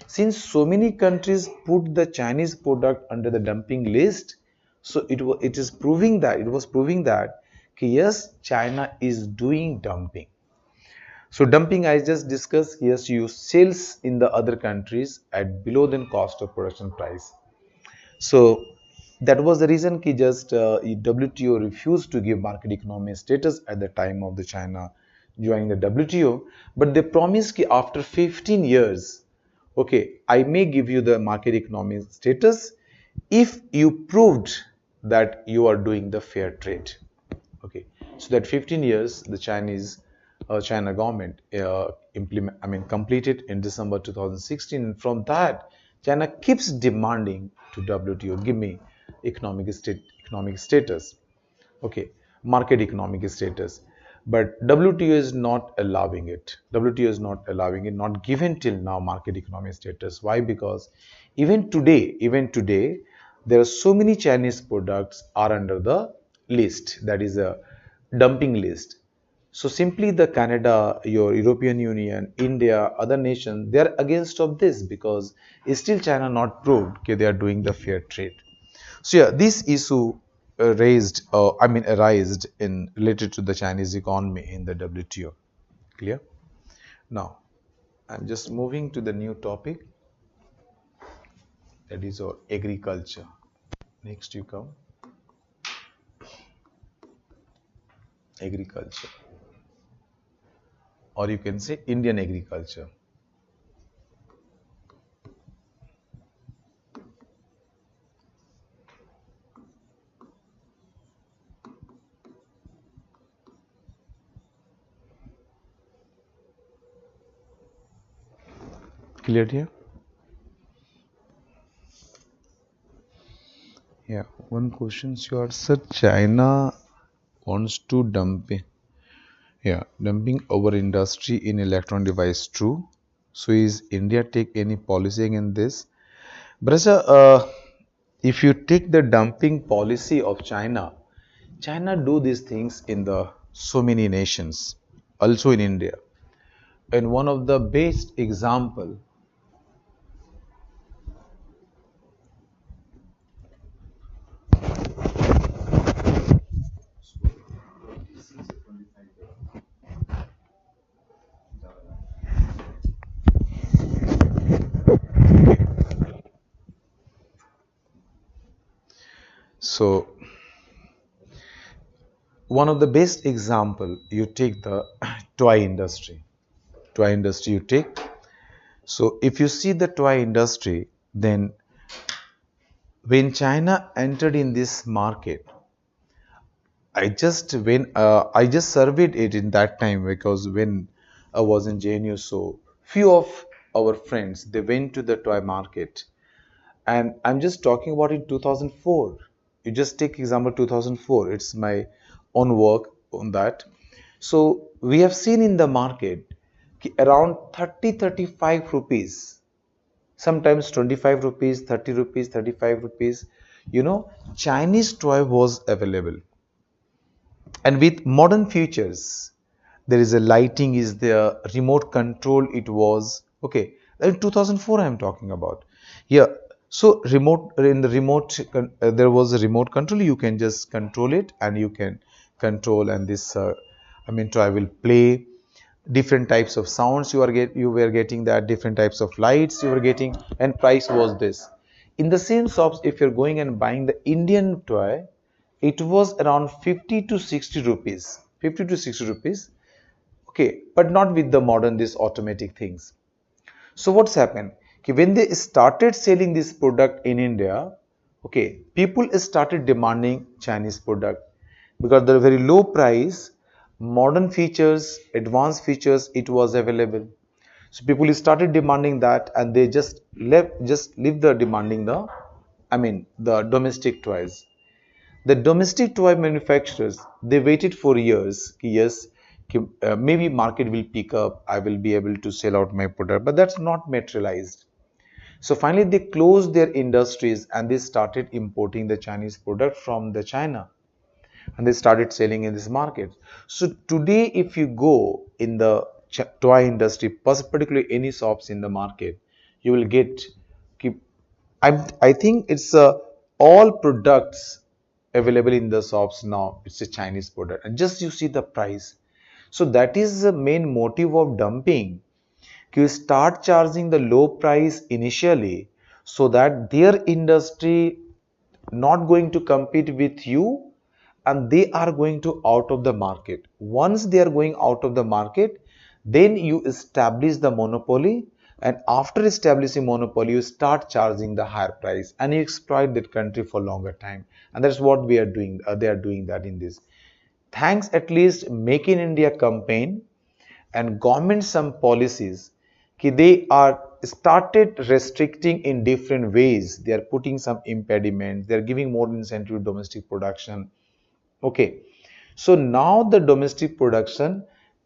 since so many countries put the Chinese product under the dumping list, so it was proving that yes, China is doing dumping. So dumping I just discussed, yes, you sales in the other countries at below than cost of production price. So that was the reason कि just WTO refused to give market economy status at the time of the China joining the WTO, but they promised कि after 15 years, okay, I may give you the market economy status if you proved that you are doing the fair trade. Okay, so that 15 years the China government completed in December 2016, and from that China keeps demanding to WTO, give me economic status, okay, market economic status. But WTO is not allowing it. WTO is not allowing it, not given till now market economic status. Why? Because even today, there are so many Chinese products are under the list, that is a dumping list. So simply the Canada, your European Union, India, other nations, they are against of this because still China not proved okay, they are doing the fair trade. So yeah, this issue arised in related to the Chinese economy in the WTO. Clear? Now, I'm just moving to the new topic, that is our agriculture. Next you come, agriculture, or you can say Indian agriculture. Clear here? Yeah, one question, sir. Sir, China wants to dumping our industry in electronic device. True. So is India take any policy in this? Brother, if you take the dumping policy of China, China do these things in the so many nations, also in India. And one of the best example, so one of the best example, you take the toy industry. Toy industry you take. So if you see the toy industry, then when China entered in this market, I just surveyed it in that time because when I was in JNU, so few of our friends they went to the toy market, and I'm just talking about in 2004. You just take example 2004. It's my own work on that. So we have seen in the market around 30-35 rupees, sometimes 25 rupees, 30 rupees, 35 rupees. Chinese toy was available, and with modern features, there is a lighting is there, remote control it was, okay, in 2004 I am talking about. Yeah, so there was a remote control, you can just control it and you can control, and this I will play different types of sounds, you were getting that, different types of lights you were getting, and price was this. In the same shops, if you're going and buying the Indian toy, it was around 50 to 60 rupees, 50 to 60 rupees, okay, but not with the modern this automatic things. So what's happened? Okay, when they started selling this product in India, okay, people started demanding Chinese product because the very low price, modern features, advanced features, it was available. So people started demanding that, and they just leave the demanding the domestic toys. The domestic toy manufacturers, they waited for years. Yes, maybe market will pick up, I will be able to sell out my product, but that's not materialized. So finally they closed their industries and they started importing the Chinese product from the China, and they started selling in this market. So today if you go in the toy industry, particularly any shops in the market, you will get I think it's all products available in the shops now. It's a Chinese product, and just you see the price. So that is the main motive of dumping. You start charging the low price initially, so that their industry not going to compete with you, and they are going to out of the market. Once they are going out of the market, then you establish the monopoly, and after establishing monopoly you start charging the higher price and you exploit that country for longer time. And that's what we are doing, they are doing that in this. Thanks at least Make in India campaign and government some policies, they are started restricting in different ways. They are putting some impediments. They are giving more incentive to domestic production. Okay, so now the domestic production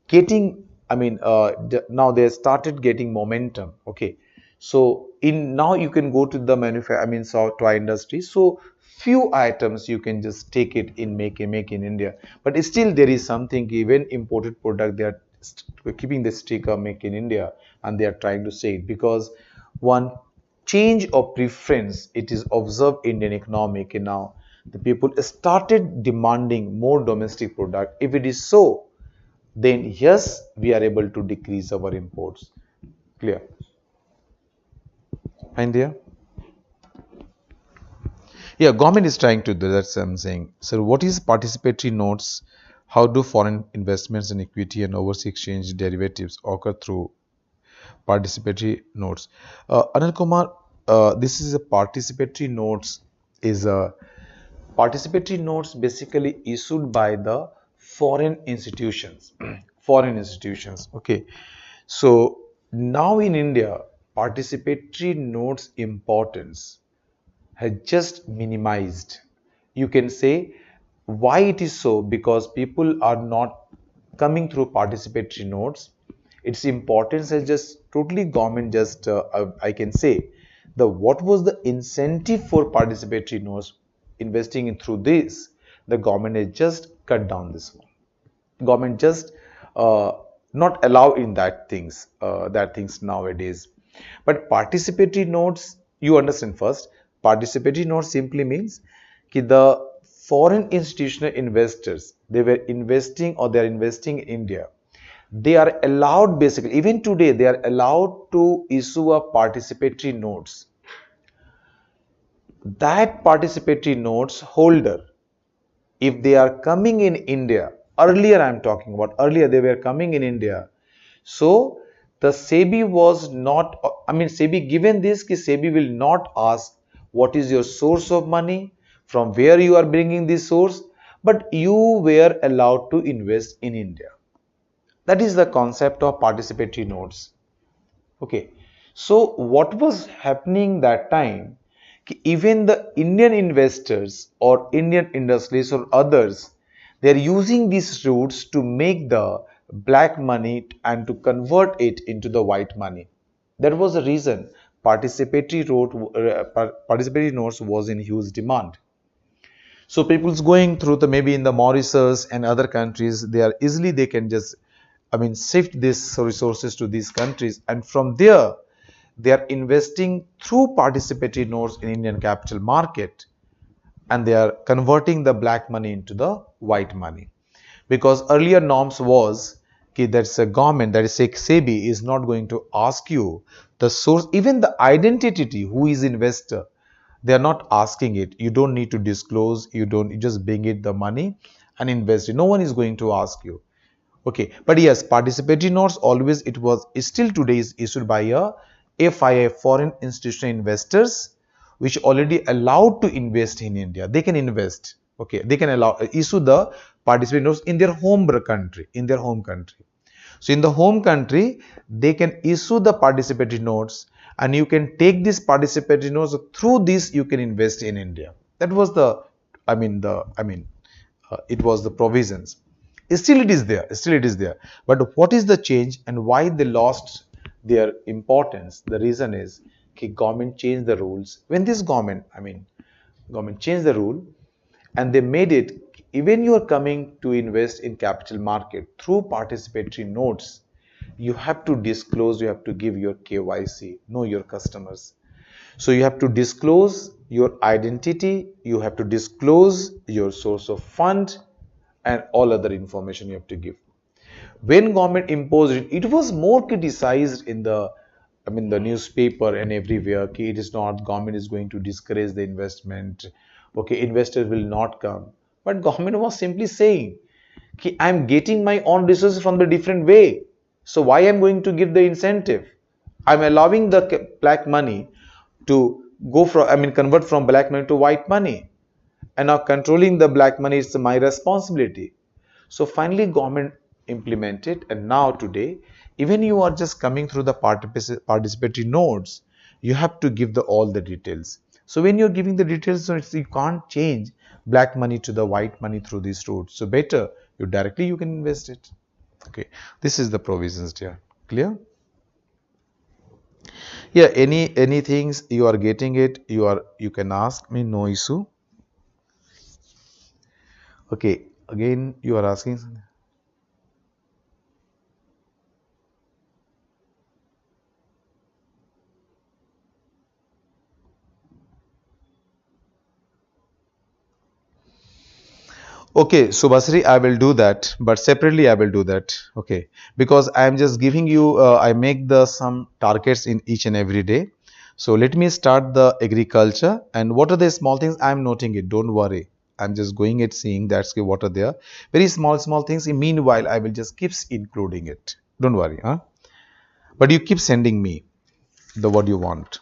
getting, now they started getting momentum. Okay, so in now you can go to the toy industry. So few items you can just take it in make in India, but still there is something, even imported product they are keeping the sticker make in India, and they are trying to say it because one change of preference it is observed in Indian economy. Okay, now the people started demanding more domestic product. If it is so, then yes, we are able to decrease our imports. Clear? India? Yeah, government is trying to do, that's what I'm saying. So what is participatory notes? How do foreign investments in equity and overseas exchange derivatives occur through participatory notes? Anil Kumar, this is a participatory notes is a participatory notes basically issued by the foreign institutions. Foreign institutions. Okay. So now in India, participatory notes importance has just minimized. You can say why it is so, because people are not coming through participatory notes. Its importance has just totally government just I can say the what was the incentive for participatory notes investing in through this, the government has just cut down this one. Government just uh, not allow in that things nowadays. But participatory notes, you understand first, participatory notes simply means कि the foreign institutional investors, they were investing or they are investing in India, they are allowed, basically even today they are allowed to issue a participatory notes. That participatory notes holder, if they are coming in India, earlier I am talking about, earlier they were coming in India. So the SEBI was not, SEBI given this, ki SEBI will not ask what is your source of money, from where you are bringing this source, but you were allowed to invest in India. That is the concept of participatory notes. Okay, so what was happening that time? Even the Indian investors or Indian industries or others, they are using these routes to make the black money and to convert it into the white money. That was the reason participatory notes was in huge demand. So people's going through the maybe in the Mauritius and other countries, they are easily they can just shift these resources to these countries, and from there they are investing through participatory notes in Indian capital market, and they are converting the black money into the white money. Because earlier norms was that's a government, that is say SEBI is not going to ask you the source, even the identity, who is investor. They are not asking it. You don't need to disclose. You just bring it the money and invest it. No one is going to ask you. Okay, but yes, participatory notes always it was still today is issued by a FII, foreign institutional investors, which already allowed to invest in India. They can invest. Okay, they can allow issue the participatory notes in their home country, in their home country. So in the home country, they can issue the participatory notes, and you can take these participatory notes. Through this, you can invest in India. That was the, it was the provisions. Still it is there. Still it is there. But what is the change and why they lost their importance? The reason is government changed the rules. When this government changed the rule, and they made it, even you are coming to invest in capital market through participatory notes, you have to disclose, you have to give your KYC, know your customers. So you have to disclose your identity, you have to disclose your source of fund, and all other information you have to give. When government imposed it, it was more criticized in the newspaper and everywhere. Okay, it is not, government is going to discourage the investment. Okay, investors will not come. But government was simply saying, okay, I'm getting my own resources from the different way. So why I'm going to give the incentive? I'm allowing the black money to go from, convert from black money to white money. And now controlling the black money is my responsibility. So finally government implement it, and now today, even you are just coming through the participatory nodes, you have to give all the details. So when you're giving the details, so you can't change black money to the white money through these routes. So better you can invest it. Okay, this is the provisions there. Clear? Yeah, any things you are getting it, you can ask me, no issue. Okay, again you are asking something. Okay, so Basri, I will do that, but separately I will do that. Okay, because I am just giving you, I make the some targets in each and every day. So let me start the agriculture, and what are the small things I am noting it. Don't worry, I'm just going it seeing that's what are there. Very small things. Meanwhile, I will just keep including it. Don't worry, huh? But you keep sending me the what you want.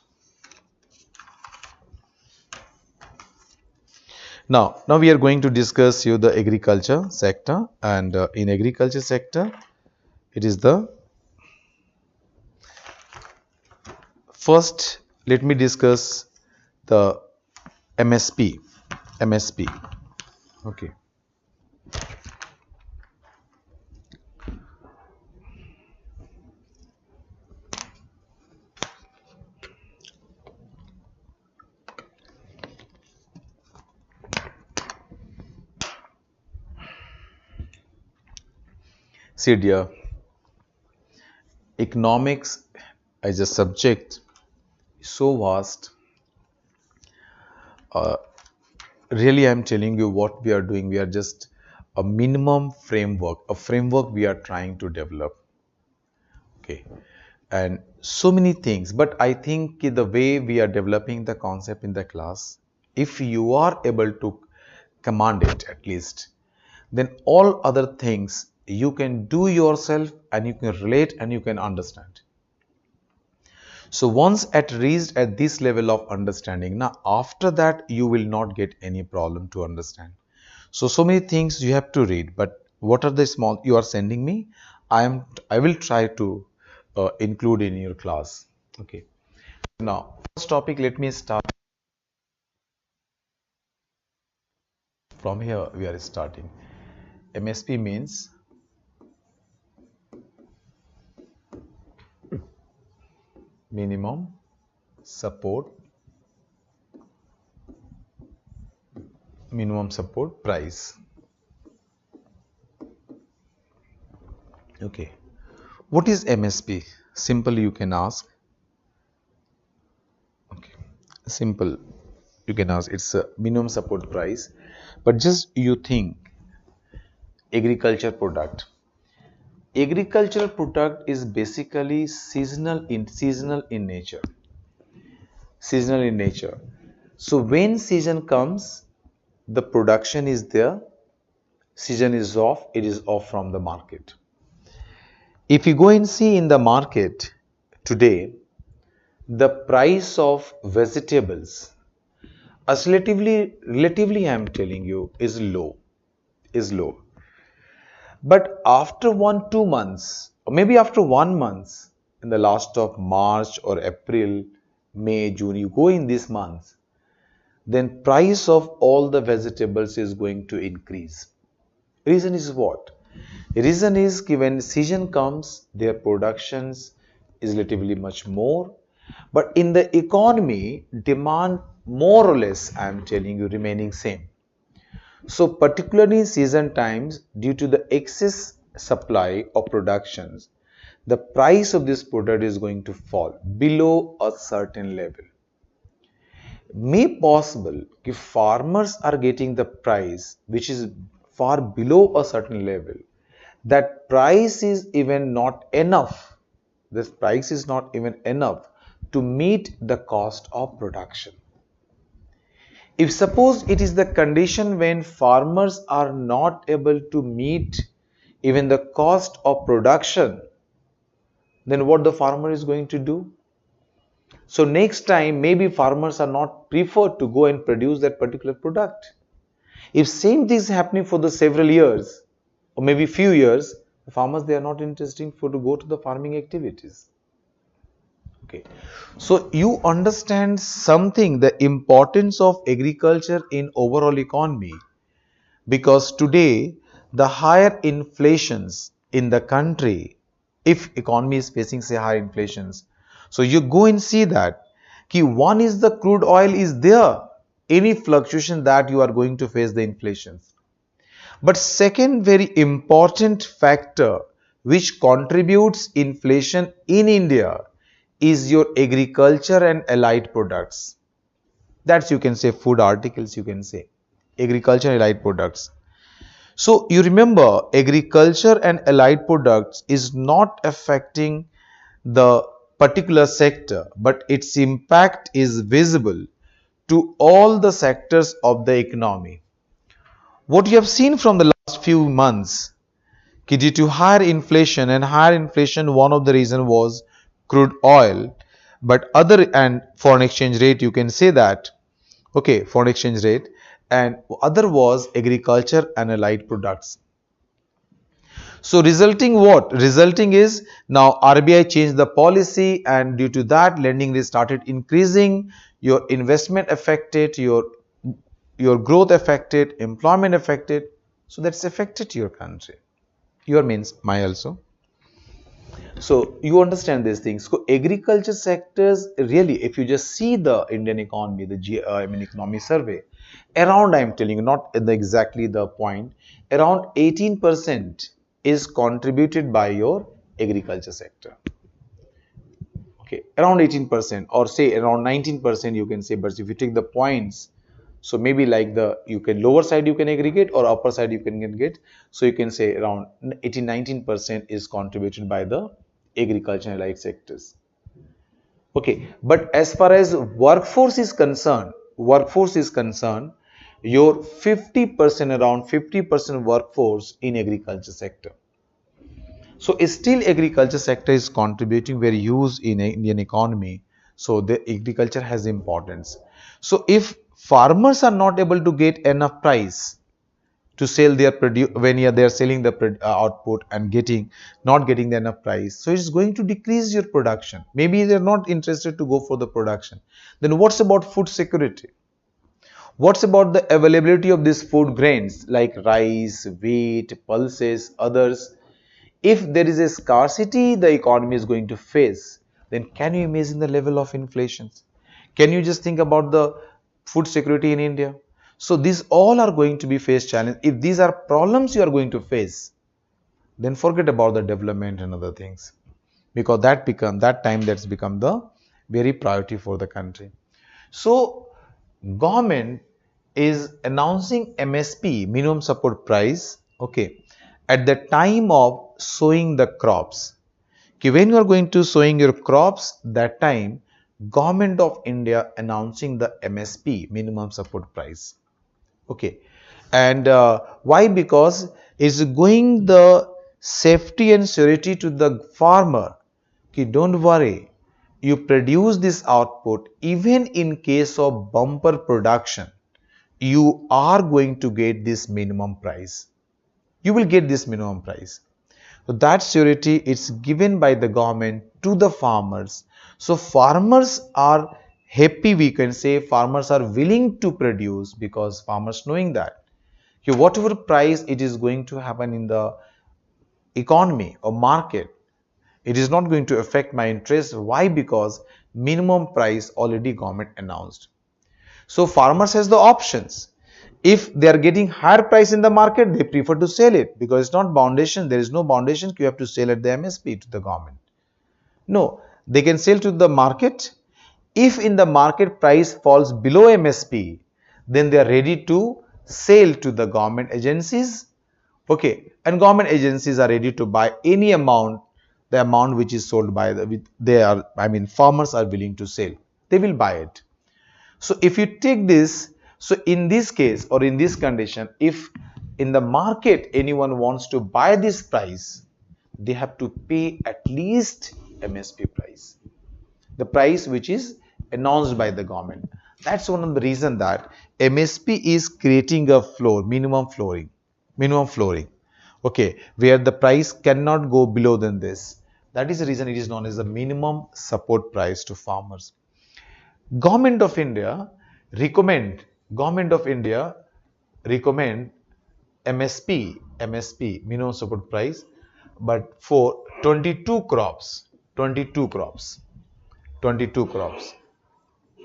Now we are going to discuss you the agriculture sector, and in agriculture sector, it is the first. Let me discuss the MSP. MSP. Okay. See, dear, economics as a subject is so vast. Uh, Really, I'm telling you what we are doing. We are just a minimum framework, a framework we are trying to develop. Okay, and so many things. But I think the way we are developing the concept in the class, if you are able to command it at least, then all other things you can do yourself and you can relate and you can understand. So once at reached at this level of understanding, now after that you will not get any problem to understand. So many things you have to read, but what are the small you are sending me? I will try to include in your class. Okay. Now first topic, let me start from here. We are starting. MSP means minimum support price. Okay, what is MSP? Simple, you can ask. Okay, simple, you can ask. It's a minimum support price, but just you think agriculture product. Agricultural product is basically seasonal in nature. Seasonal in nature. So when season comes, the production is there. Season is off. It is off from the market. If you go and see in the market today, the price of vegetables, as relatively I am telling you, is low. But after 1-2 months, or maybe after 1 month, in the last of March or April, May, June, you go in these months, then price of all the vegetables is going to increase. Reason is what? Reason is when season comes, their productions is relatively much more. But in the economy, demand more or less, I am telling you, remaining same. So particularly in season times, due to the excess supply of productions, the price of this product is going to fall below a certain level. May possible if farmers are getting the price which is far below a certain level, that price is even not enough. This price is not even enough to meet the cost of production. If suppose it is the condition when farmers are not able to meet even the cost of production, then what the farmer is going to do? So next time maybe farmers are not preferred to go and produce that particular product. If same thing is happening for the several years or maybe few years, Farmers, they are not interested for to go to the farming activities. Okay, so you understand something, the importance of agriculture in overall economy, because today the higher inflations in the country, if economy is facing say higher inflations, so you go and see that key one is the crude oil is there, any fluctuation that you are going to face the inflations. But second very important factor which contributes inflation in India is your agriculture and allied products. That's, you can say, food articles, you can say agriculture and allied products. So you remember, agriculture and allied products is not affecting the particular sector, but its impact is visible to all the sectors of the economy. What you have seen from the last few months, due to higher inflation, and higher inflation, one of the reason was crude oil, but other and foreign exchange rate, you can say that, okay, foreign exchange rate, and other was agriculture and allied products. So resulting what? Resulting is now RBI changed the policy, and due to that lending rate started increasing, your investment affected, your growth affected, employment affected. So that's affected your country. Your means my also. So you understand these things. So agriculture sectors really, if you just see the Indian economy, the economy survey, around, I'm telling you, not in the exactly the point, around 18% is contributed by your agriculture sector. Okay, around 18% or say around 19% you can say, but if you take the points, so maybe like the you can lower side you can aggregate or upper side you can get, so you can say around 18-19% is contributed by the agriculture and allied sectors. Okay, but as far as workforce is concerned, your 50%, around 50% workforce in agriculture sector. So still agriculture sector is contributing very huge in Indian economy. So the agriculture has importance. So if farmers are not able to get enough price to sell their produce, when they are selling the output and not getting the enough price, so it's going to decrease your production. Maybe they're not interested to go for the production. Then what's about food security? What's about the availability of these food grains like rice, wheat, pulses, others? If there is a scarcity the economy is going to face, then can you imagine the level of inflation? Can you just think about the food security in India? So these all are going to be face challenge. If these are problems you are going to face, then forget about the development and other things, because that time that's become the very priority for the country. So government is announcing MSP, minimum support price, okay, at the time of sowing the crops. Okay, when you are going to sowing your crops, that time government of India announcing the MSP, minimum support price. Okay, and why? Because it's going the safety and surety to the farmer. Okay, don't worry, you produce this output, even in case of bumper production, you are going to get this minimum price. You will get this minimum price. So that surety is given by the government to the farmers. So farmers are happy, we can say farmers are willing to produce, because farmers knowing that whatever price it is going to happen in the economy or market, it is not going to affect my interest. Why? Because minimum price already government announced. So farmers has the options. If they are getting higher price in the market, they prefer to sell it, because it's not foundation. There is no foundation. You have to sell at the MSP to the government. No, they can sell to the market. If in the market price falls below MSP, then they are ready to sell to the government agencies. Okay, and government agencies are ready to buy any amount, the amount which is sold by farmers are willing to sell. They will buy it. So if you take this, so in this case or in this condition, if in the market anyone wants to buy this price, they have to pay at least MSP price, the price which is announced by the government. That's one of the reason that MSP is creating a floor, minimum flooring. Okay, where the price cannot go below than this. That is the reason it is known as the minimum support price to farmers. Government of India recommend Government of India recommend MSP minimum support price, but for 22 crops, 22 crops, 22 crops.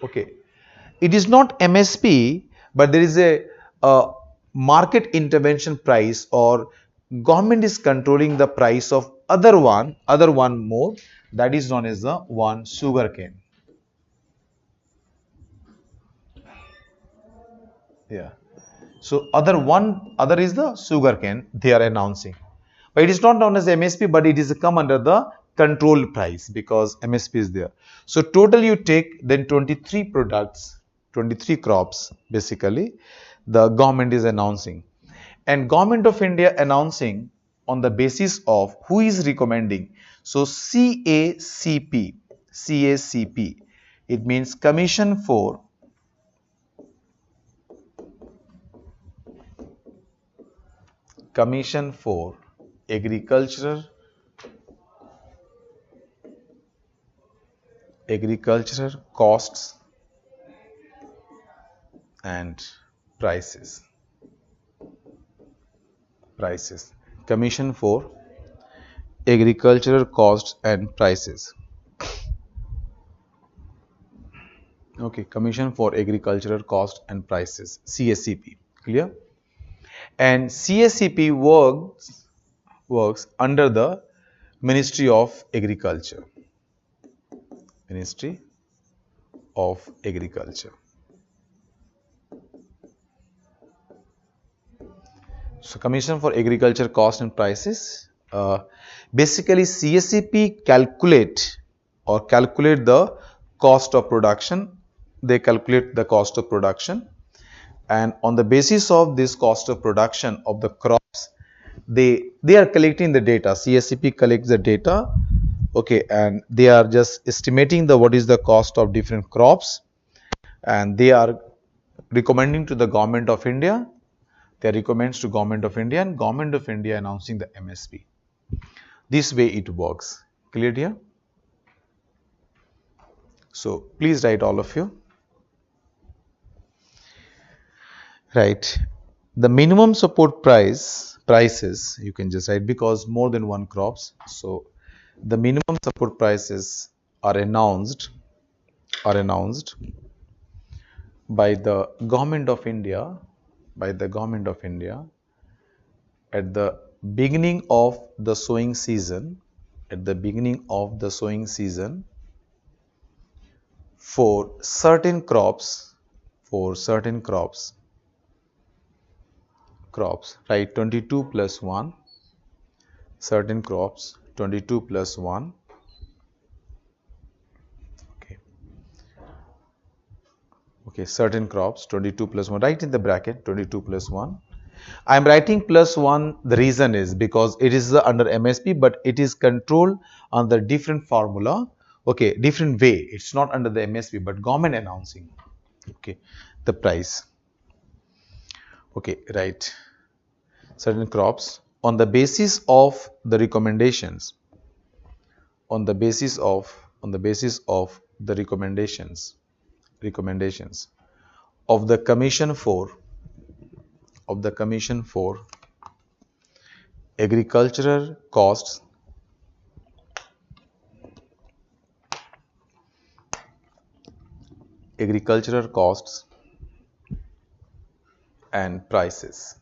Okay, it is not MSP, but there is a market intervention price, or government is controlling the price of other one more, that is known as the one sugarcane. Yeah. So other is the sugarcane they are announcing. But it is not known as MSP, but it is come under the control price because MSP is there. So total you take then 23 products, 23 crops basically the government is announcing. And Government of India announcing on the basis of who is recommending. So CACP, it means Commission for Agriculture, Costs and Prices. Commission for Agricultural Costs and Prices. Okay, Commission for Agricultural Cost and Prices, CACP. Clear? And CACP works under the Ministry of Agriculture. Ministry of Agriculture. So Commission for Agriculture Cost and Prices. Basically CACP calculate the cost of production. They calculate the cost of production, and on the basis of this cost of production of the crops, they are collecting the data. CACP collects the data, okay, and they are just estimating the what is the cost of different crops, and they are recommending to the Government of India. They recommends to Government of India, and Government of India announcing the MSP. This way it works. Clear here? So please write, all of you. Right. The minimum support prices you can just write because more than one crops. So the minimum support prices are announced by the Government of India at the beginning of the sowing season, for certain crops, right, 22 plus 1, certain crops 22 plus 1. Okay, certain crops 22 plus 1, right in the bracket 22 plus 1. I am writing plus 1, the reason is because it is under MSP, but it is controlled on the different formula, okay, different way. It's not under the MSP, but government announcing, okay, the price. Okay, right. Certain crops on the basis of the recommendations, on the basis of the recommendations of the Commission for Agricultural Costs and Prices.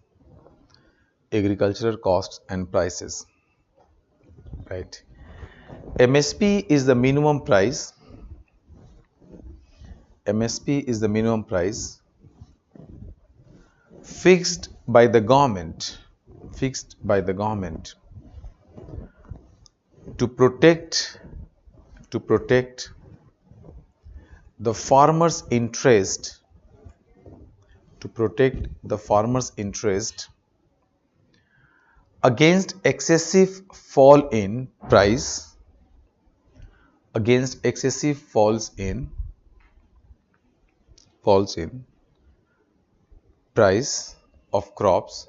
Right. MSP is the minimum price. Fixed by the government to protect the farmer's interest against excessive fall in price price of crops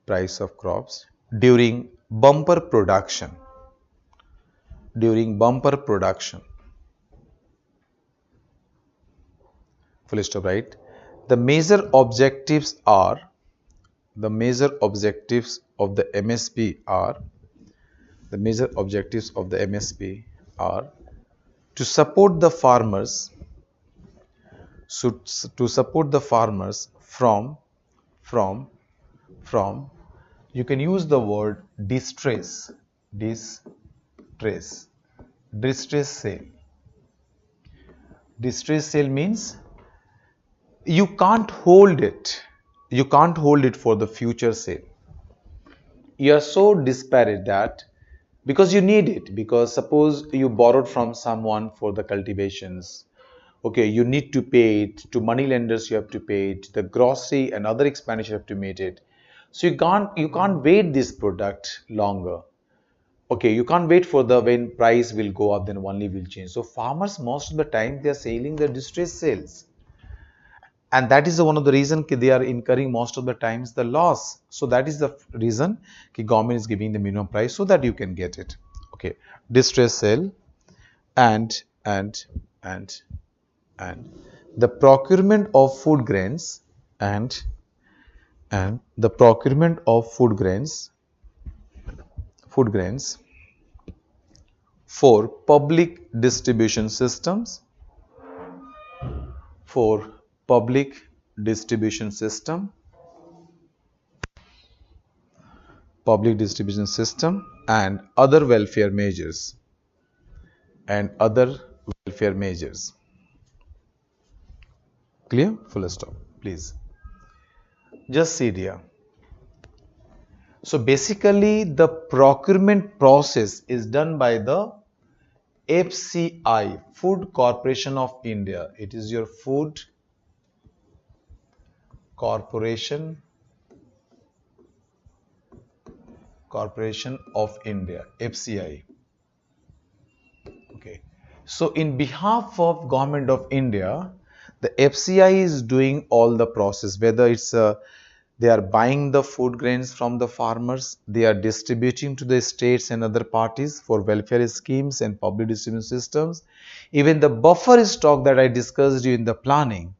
price of crops during bumper production. During bumper production. Full stop, right? The major objectives are, the major objectives of the MSP are, the major objectives of the MSP are to support the farmers, to support the farmers from, from, you can use the word distress, distress, distress sale. Distress sale means you can't hold it. You can't hold it for the future sale. You are so disparate that because you need it, because suppose you borrowed from someone for the cultivations, okay, you need to pay it to money lenders, you have to pay it, the grocery and other expenditure you have to meet it. So you can't wait this product longer. Okay, you can't wait for the when price will go up, then only will change. So farmers most of the time they are selling the distress sales, and that is one of the reason they are incurring most of the times the loss. So that is the reason government is giving the minimum price so that you can get it. Okay, distress sale and and and and the procurement of food grains and the procurement of food grains for public distribution systems, for public distribution system, public distribution system and other welfare measures, and other welfare measures. Clear? Full stop, please. Just see here. So basically the procurement process is done by the FCI, Food Corporation of India. It is your Food Corporation of India, FCI. Okay. So in behalf of Government of India, the FCI is doing all the process, whether it's they are buying the food grains from the farmers, they are distributing to the states and other parties for welfare schemes and public distribution systems. Even the buffer stock that I discussed in the planning,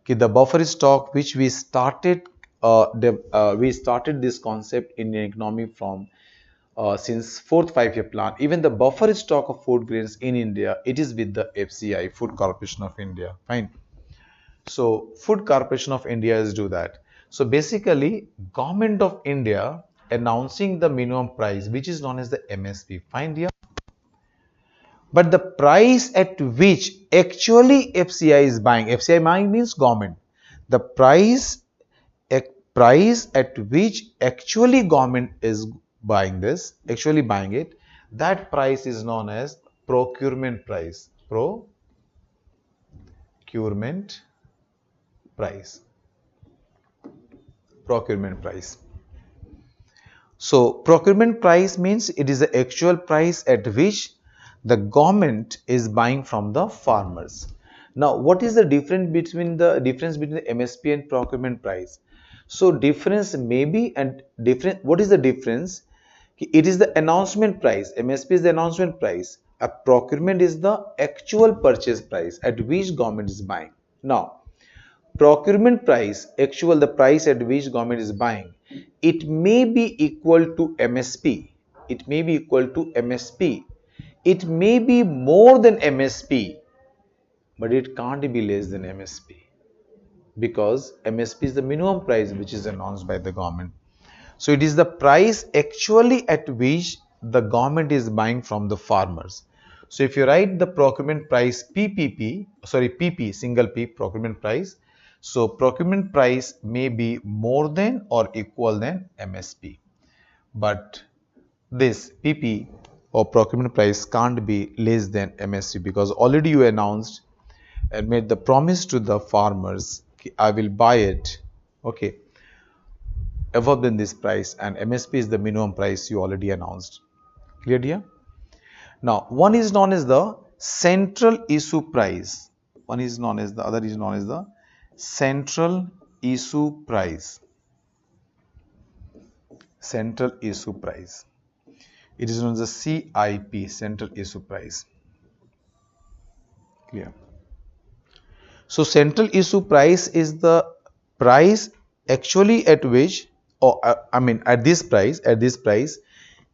the buffer stock which we started, we started this concept in economy from since fourth 5-year plan. Even the buffer stock of food grains in India, it is with the FCI, Food Corporation of India. Fine. So Food Corporation of India is do that. So basically Government of India announcing the minimum price, which is known as the MSP. Fine here. But the price at which actually FCI is buying, FCI buying means government. The price at which actually government is buying this, actually buying it, that price is known as procurement price. Procurement price. Procurement price. So procurement price means it is the actual price at which the government is buying from the farmers. Now what is the difference between the MSP and procurement price? So difference may be, and different, what is the difference? It is the announcement price. MSP is the announcement price. A procurement is the actual purchase price at which government is buying. Now procurement price, actual, the price at which government is buying, it may be equal to MSP. It may be equal to MSP. It may be more than MSP, but it can't be less than MSP, because MSP is the minimum price which is announced by the government. So it is the price actually at which the government is buying from the farmers. So if you write the procurement price PP, single P, procurement price. So procurement price may be more than or equal than MSP. But this PP or procurement price can't be less than MSP, because already you announced and made the promise to the farmers, I will buy it, okay, above than this price, and MSP is the minimum price you already announced. Clear here? Now one is known as the central issue price. One is known as the other is known as the central issue price. Central issue price. It is known as the CIP, central issue price. Clear. So central issue price is the price actually at which, or I mean at this price,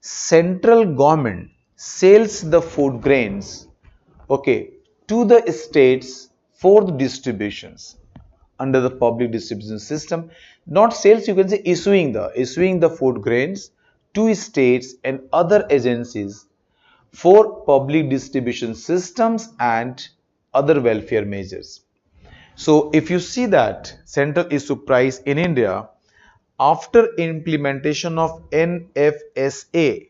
central government sells the food grains, okay, to the states for the distributions under the public distribution system. Not sales, you can say issuing the food grains to states and other agencies for public distribution systems and other welfare measures. So if you see that central issue price in India, after implementation of NFSA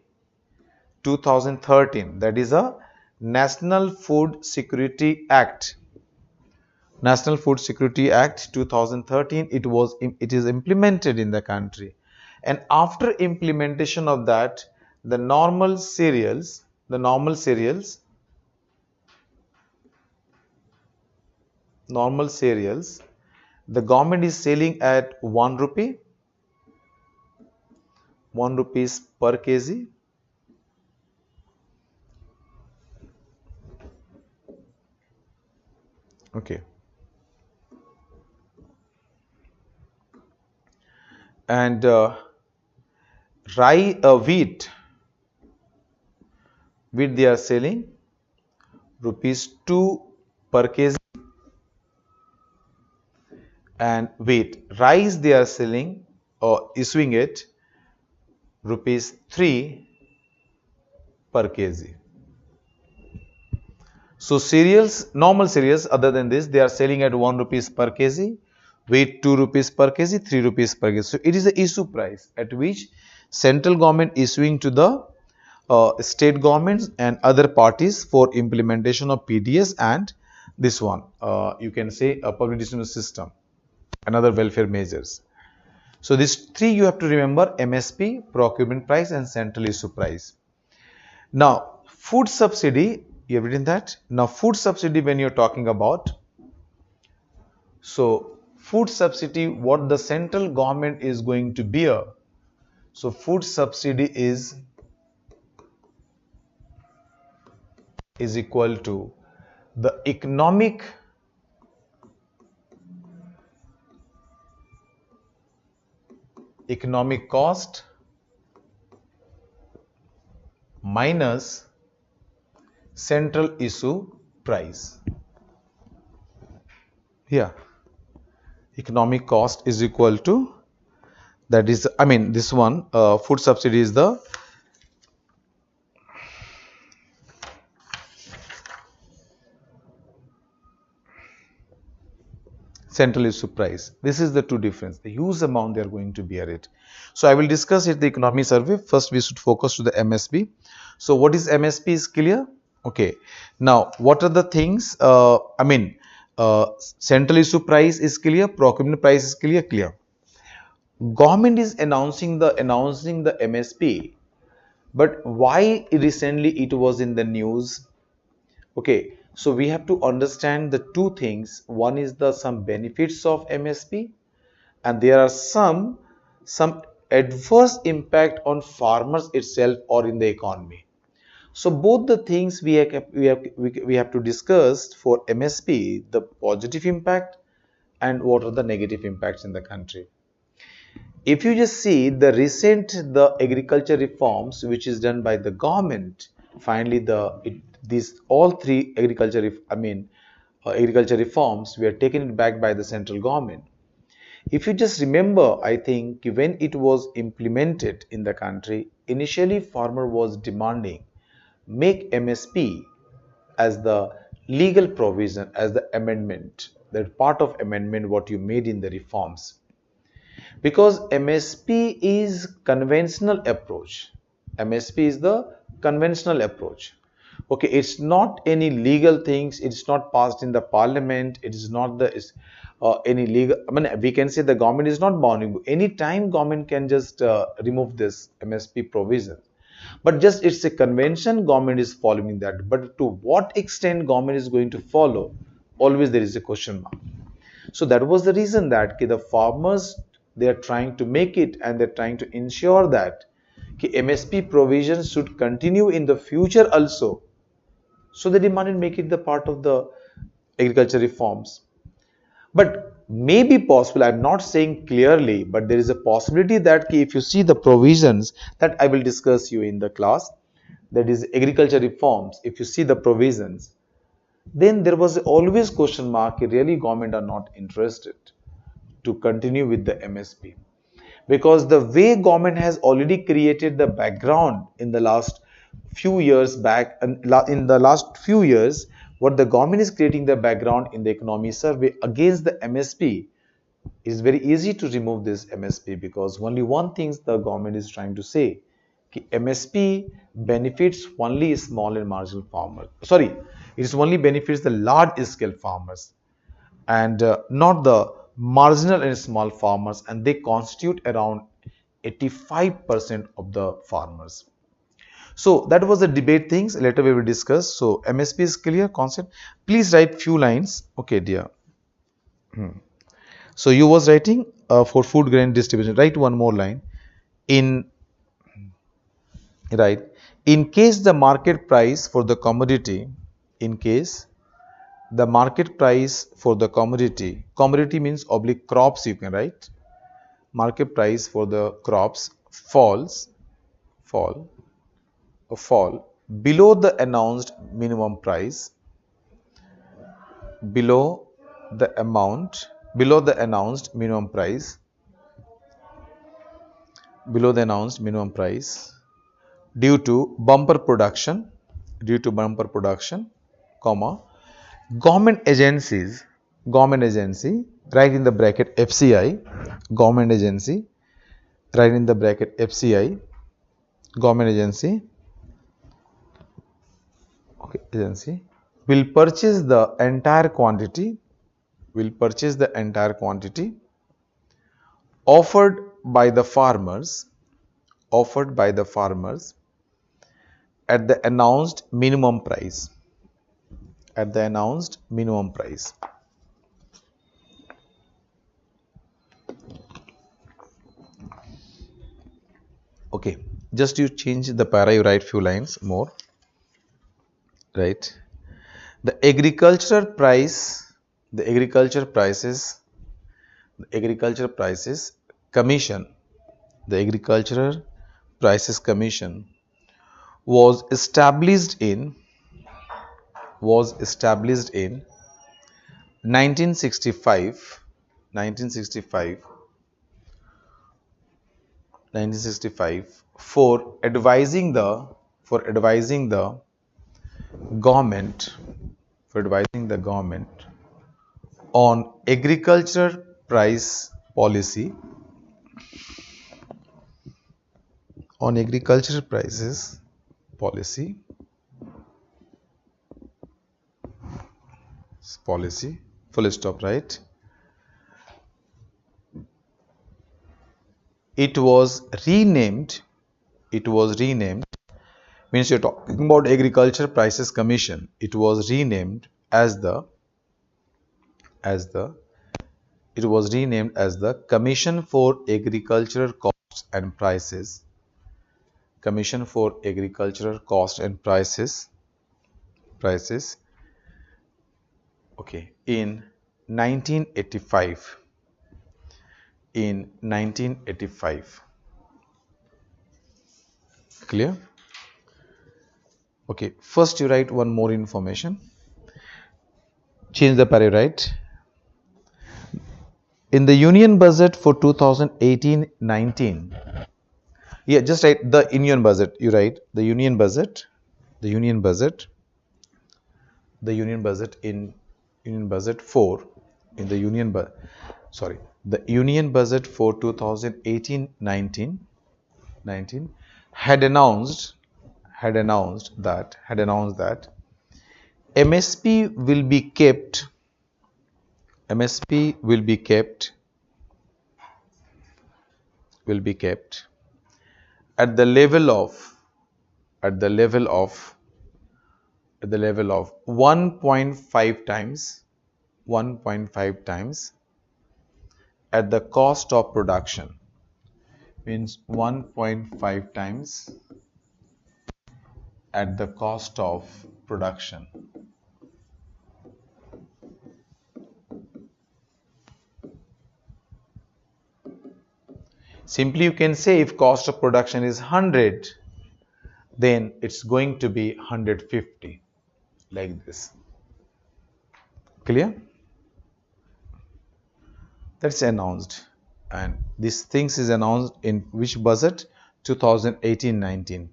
2013, that is a National Food Security Act. National Food Security Act 2013, it is implemented in the country. And after implementation of that, the normal cereals, the government is selling at 1 rupee, 1 rupees per kg. Okay. And wheat they are selling rupees 2 per kg, and rice they are selling or issuing it rupees 3 per kg. So cereals, normal cereals other than this, they are selling at 1 rupees per kg, wheat 2 rupees per kg, 3 rupees per kg. So it is the issue price at which central government issuing to the state governments and other parties for implementation of PDS and this one, you can say a public distribution system and other welfare measures. So these three you have to remember: MSP, procurement price, and central issue price. Now food subsidy, you have written that. Now food subsidy, when you're talking about, so food subsidy, what the central government is going to bear. So food subsidy is equal to the economic cost minus central issue price. Here, economic cost is equal to, that is, I mean, this one, food subsidy is the central issue price. This is the two difference, the huge amount they are going to bear it. So I will discuss it, the economy survey. First we should focus to the MSP. So what is MSP is clear. Okay, now what are the things, central issue price is clear, procurement price is clear. Government is announcing the MSP, but why recently it was in the news? Okay, so we have to understand the two things. One is the some benefits of MSP, and there are some adverse impact on farmers itself or in the economy. So both the things we have to discuss for MSP, the positive impact and what are the negative impacts in the country. If you just see the agriculture reforms which is done by the government, finally these all three agriculture reforms were taken back by the central government. If you just remember, I think when it was implemented in the country, initially farmer was demanding make MSP as the legal provision, as the amendment, that part of amendment what you made in the reforms. Because MSP is conventional approach. MSP is the conventional approach. Okay, it's not any legal things. It's not passed in the parliament. It is not any legal. I mean, we can say the government is not bound. Any time government can just remove this MSP provision. But just it's a convention. Government is following that. But to what extent government is going to follow? Always there is a question mark. So that was the reason that the farmers they are trying to make it, and they're trying to ensure that MSP provisions should continue in the future also. So they demanded make it the part of the agriculture reforms. But may be possible, I'm not saying clearly, but there is a possibility that if you see the provisions that I will discuss you in the class, that is agriculture reforms, if you see the provisions, then there was always question mark, really government are not interested to continue with the MSP. Because the way government has already created the background in the last few years back, and in the last few years, what the government is creating the background in the economy survey against the MSP, it is very easy to remove this MSP, because only one thing the government is trying to say, MSP benefits only small and marginal farmers. Sorry, it only benefits the large scale farmers, and not the marginal and small farmers, and they constitute around 85% of the farmers. So that was the debate things. Later we will discuss. So MSP is clear concept. Please write few lines. Okay, dear. So you was writing for food grain distribution. Write one more line. In right. In case the market price for the commodity, in case the market price for the commodity means oblique crops, you can write. Market price for the crops fall below the announced minimum price, below below the announced minimum price, below the announced minimum price, due to bumper production, comma, government agency, write in the bracket FCI, government agency, write in the bracket FCI, government agency, okay, agency will purchase the entire quantity, offered by the farmers, at the announced minimum price, Okay, just you change the para, you write few lines more, right? The agriculture prices commission, the agricultural prices commission was established in 1965 for advising the government on agriculture price policy, on agriculture prices policy, full stop, right? It was renamed, means you're talking about agriculture prices commission. It was renamed as the Commission for Agricultural Costs and Prices, okay, in 1985, clear? Okay, first you write one more information, change the para, right? In the union budget for 2018-19, yeah, just write the union budget, you write the union budget in union budget for the union budget for 2018-19 had announced that MSP will be kept at the level of 1.5 times at the cost of production means 1.5 times at the cost of production. Simply you can say if cost of production is 100, then it's going to be 150, like this. Clear? That's announced, and this things is announced in which budget? 2018-19.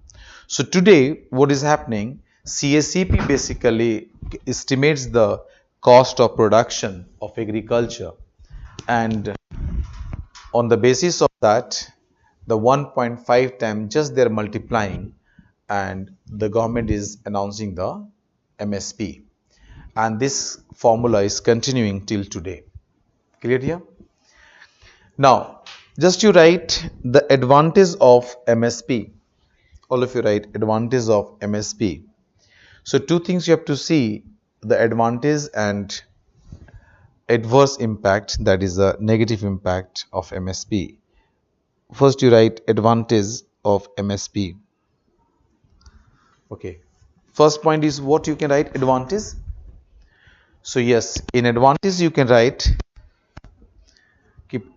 So today what is happening? CACP basically estimates the cost of production of agriculture, and on the basis of that, the 1.5 times just they're multiplying, and the government is announcing the MSP, and this formula is continuing till today. Clear here? Now, just you write the advantage of MSP. All of you write advantage of MSP. So two things you have to see: the advantage and adverse impact, that is a negative impact of MSP. First you write advantage of MSP. Okay. First point is what you can write advantage. So yes, in advantage you can write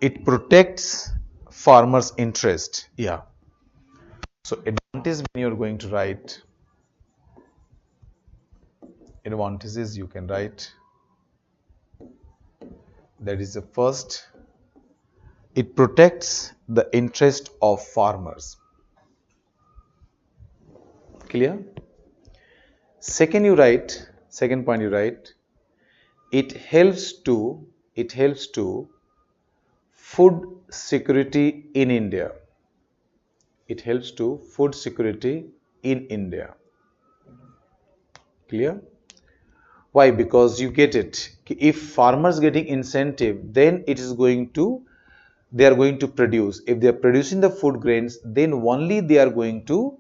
it protects farmers' interest. Yeah. So advantage when you're going to write advantages you can write, that is the first, it protects the interest of farmers. Clear? Second point you write it helps to food security in India. It helps to food security in India. Clear? Why? Because you get it. If farmers getting incentive, then it is going to, they are going to produce. If they are producing the food grains, then only they are going to,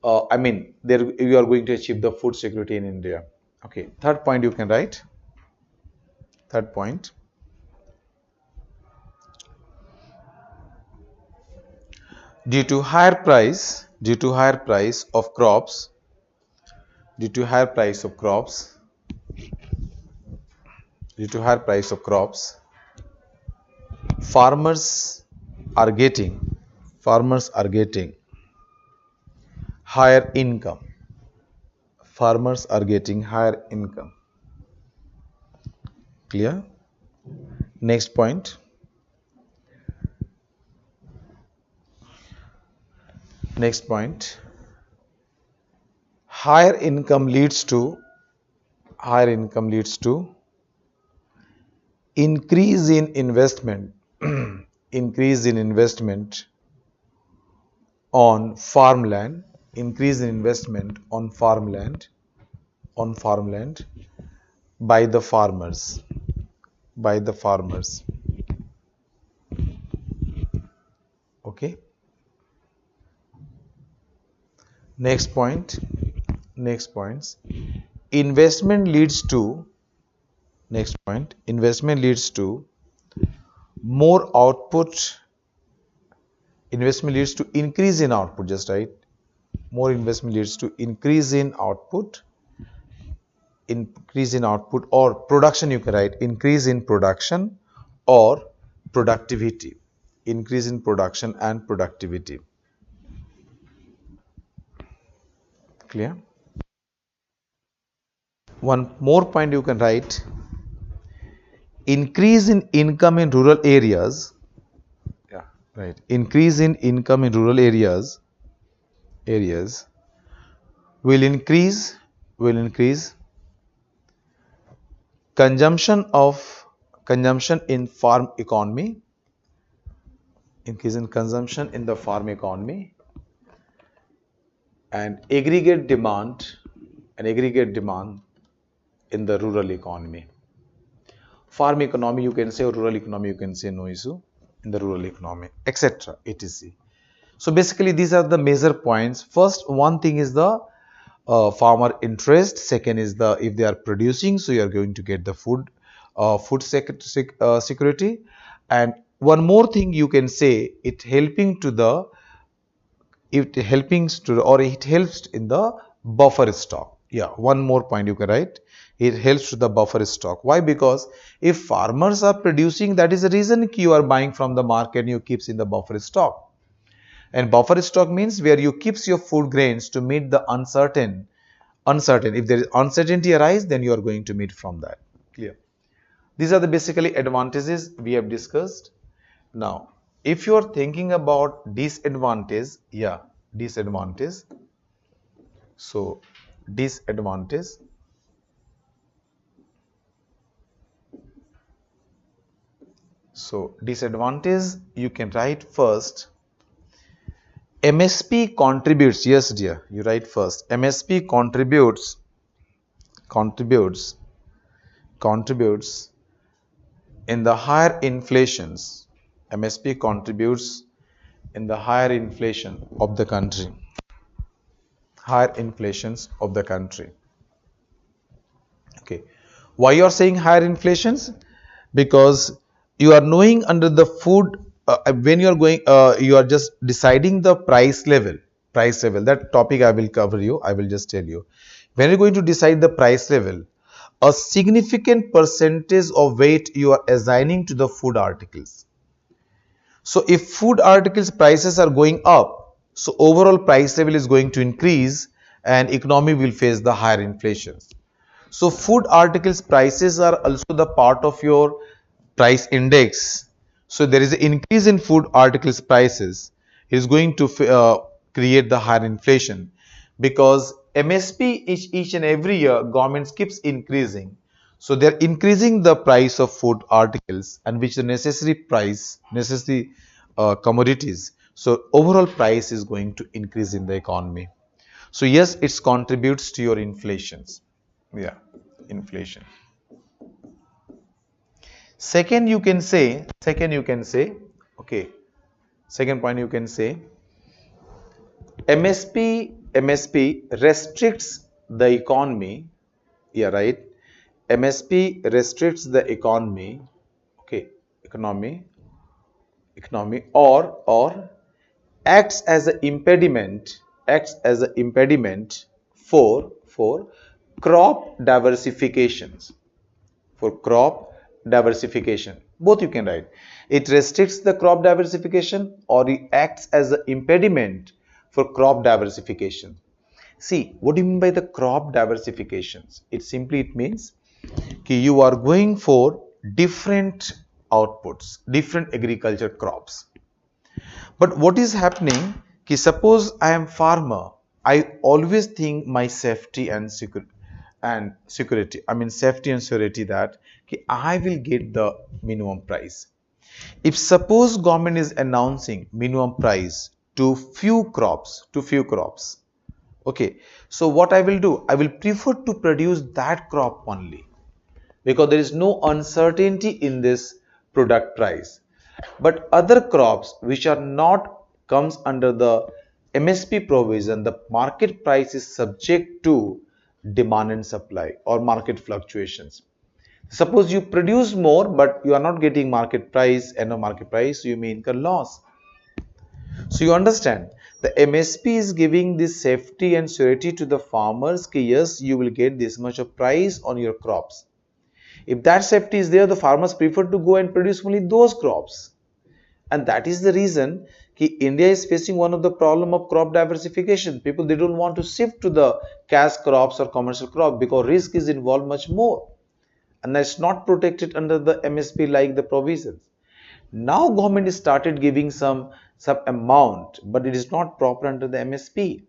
you are going to achieve the food security in India. Okay. Third point you can write. Third point. Due to higher price of crops, farmers are getting higher income. Farmers are getting higher income. Clear? Next point. Higher income leads to increase in investment on farmland, by the farmers. Okay. Next points. Investment leads to more output. Investment leads to increase in output, just right. More investment leads to increase in output, or production, you can write increase in production or productivity. Increase in production and productivity. Clear? One more point you can write, increase in income in rural areas. Yeah, right. Increase in income in rural areas will increase consumption in farm economy. Increase in consumption in the farm economy and aggregate demand in the rural economy. Farm economy you can say, or rural economy you can say, no issue, in the rural economy, etc. etc. So basically these are the major points. First one thing is the farmer interest. Second is the, if they are producing, so you are going to get the food security. And one more thing you can say, it helping to the it helps in the buffer stock. Yeah, one more point you can write. It helps to the buffer stock. Why? Because if farmers are producing, that is the reason you are buying from the market, you keeps in the buffer stock. And buffer stock means where you keeps your food grains to meet the uncertain. If there is uncertainty arise, then you are going to meet from that. Clear? These are the basically advantages we have discussed. Now, if you are thinking about disadvantage, yeah, disadvantage. So, disadvantage. So, disadvantage you can write first. MSP contributes. Yes, dear, you write first. MSP contributes in the higher inflations. MSP contributes in the higher inflation of the country. Higher inflations of the country. Okay. Why you are saying higher inflations? Because you are knowing under the food when you are going you are just deciding the price level, that topic I will cover you, I will just tell you. When you're going to decide the price level, a significant percentage of weight you are assigning to the food articles. So if food articles prices are going up, so overall price level is going to increase and economy will face the higher inflation. So food articles prices are also the part of your price index. So there is an increase in food articles prices is going to create the higher inflation, because MSP each and every year government keeps increasing. So they're increasing the price of food articles, and which is necessary commodities. So overall price is going to increase in the economy. So yes, it contributes to your inflations. Yeah, inflation. Okay, second point you can say, MSP restricts the economy. Yeah, right. MSP restricts the economy. Okay, economy, or acts as an impediment for crop diversifications. For crop diversification, both you can write. It restricts the crop diversification, or it acts as an impediment for crop diversification. See, what do you mean by the crop diversifications? It means कि you are going for different outputs, different agriculture crops. But what is happening, कि suppose I am farmer, I always think my safety and security, I mean safety and security, that कि I will get the minimum price. If suppose government is announcing minimum price to few crops, okay, so what I will do, I will prefer to produce that crop only, because there is no uncertainty in this product price. But other crops which are not comes under the MSP provision, the market price is subject to demand and supply or market fluctuations. Suppose you produce more but you are not getting market price, and no market price, you may incur loss. So you understand, the MSP is giving this safety and surety to the farmers कि yes, you will get this much of price on your crops. If that safety is there, the farmers prefer to go and produce only those crops. And that is the reason that India is facing one of the problem of crop diversification. People, they don't want to shift to the cash crops or commercial crop because risk is involved much more. And that's not protected under the MSP like the provisions. Now government has started giving some amount, but it is not proper under the MSP.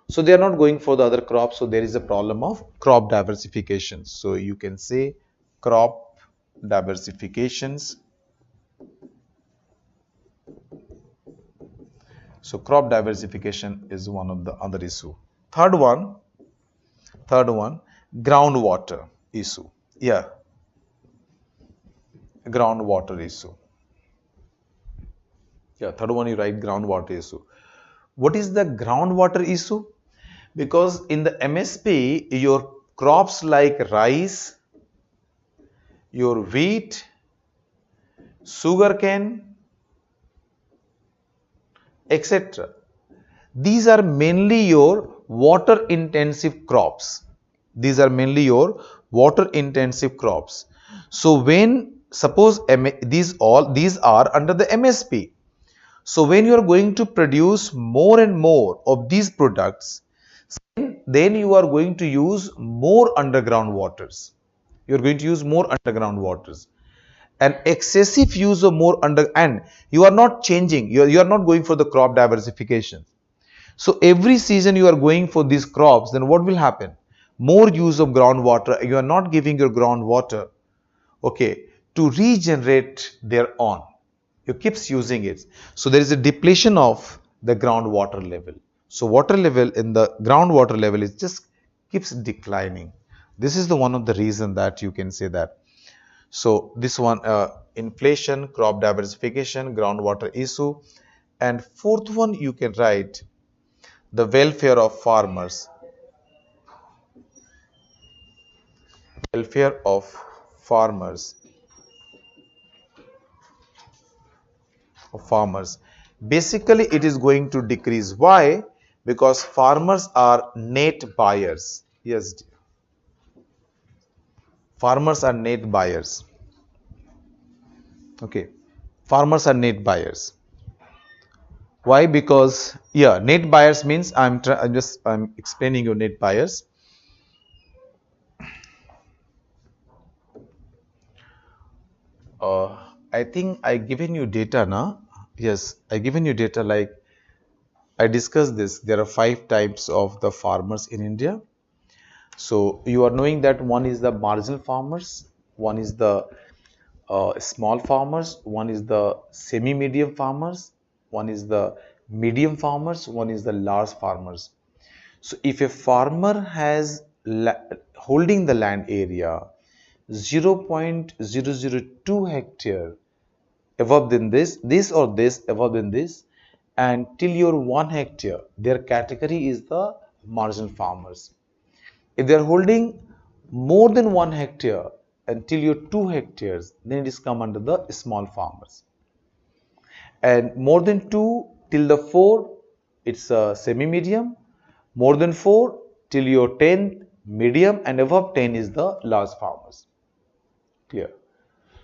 So they are not going for the other crops. So there is a problem of crop diversification. So you can say crop diversifications. So crop diversification is one of the other issue. Third one, groundwater issue. Yeah, groundwater issue. Yeah, third one you write groundwater issue. What is the groundwater issue? Because in the MSP, your crops like rice, your wheat, sugarcane, etc. These are mainly your water intensive crops. These are mainly your water intensive crops. So when suppose these are under the MSP. So when you are going to produce more and more of these products, then you are going to use more underground waters. You are going to use more underground waters. An excessive use of more and you are not changing, you are not going for the crop diversification. So every season you are going for these crops, then what will happen? More use of groundwater. You are not giving your groundwater, okay, to regenerate their own. You keeps using it. So there is a depletion of the groundwater level. So water level in the groundwater level is just keeps declining. This is the one of the reason that you can say that. So this one, inflation, crop diversification, groundwater issue, and fourth one you can write the welfare of farmers. Welfare of farmers. Basically, it is going to decrease. Why? Because farmers are net buyers. Yes, dear. Farmers are net buyers. Okay, farmers are net buyers. Why? Because yeah, net buyers means I'm explaining you net buyers. I think I given you data now. Yes, I given you data like I discussed this. There are 5 types of the farmers in India. So you are knowing that one is the marginal farmers, one is the small farmers, one is the semi-medium farmers, one is the medium farmers, one is the large farmers. So if a farmer has holding the land area 0.002 hectare above than this or this above than this, and till your 1 hectare, their category is the marginal farmers. If they are holding more than 1 hectare until your 2 hectares, then it is come under the small farmers. And more than 2 till the 4, it's a semi-medium. More than 4 till your 10, medium, and above 10 is the large farmers. Clear?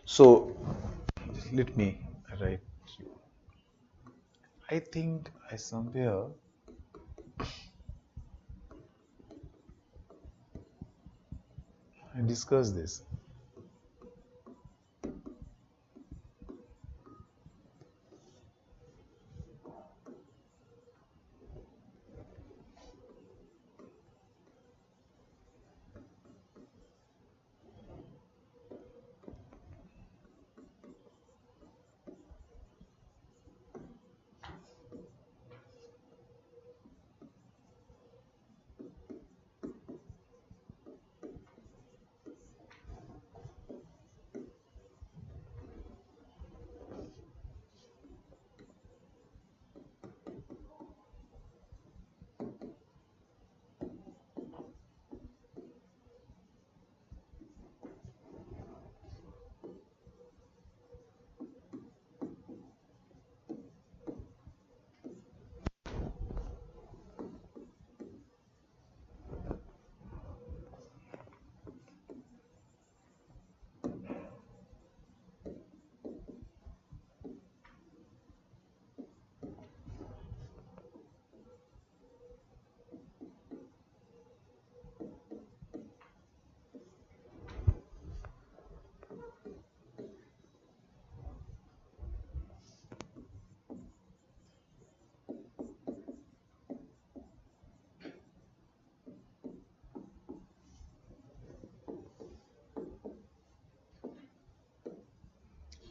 So let me write you. I think I somewhere I discussed this.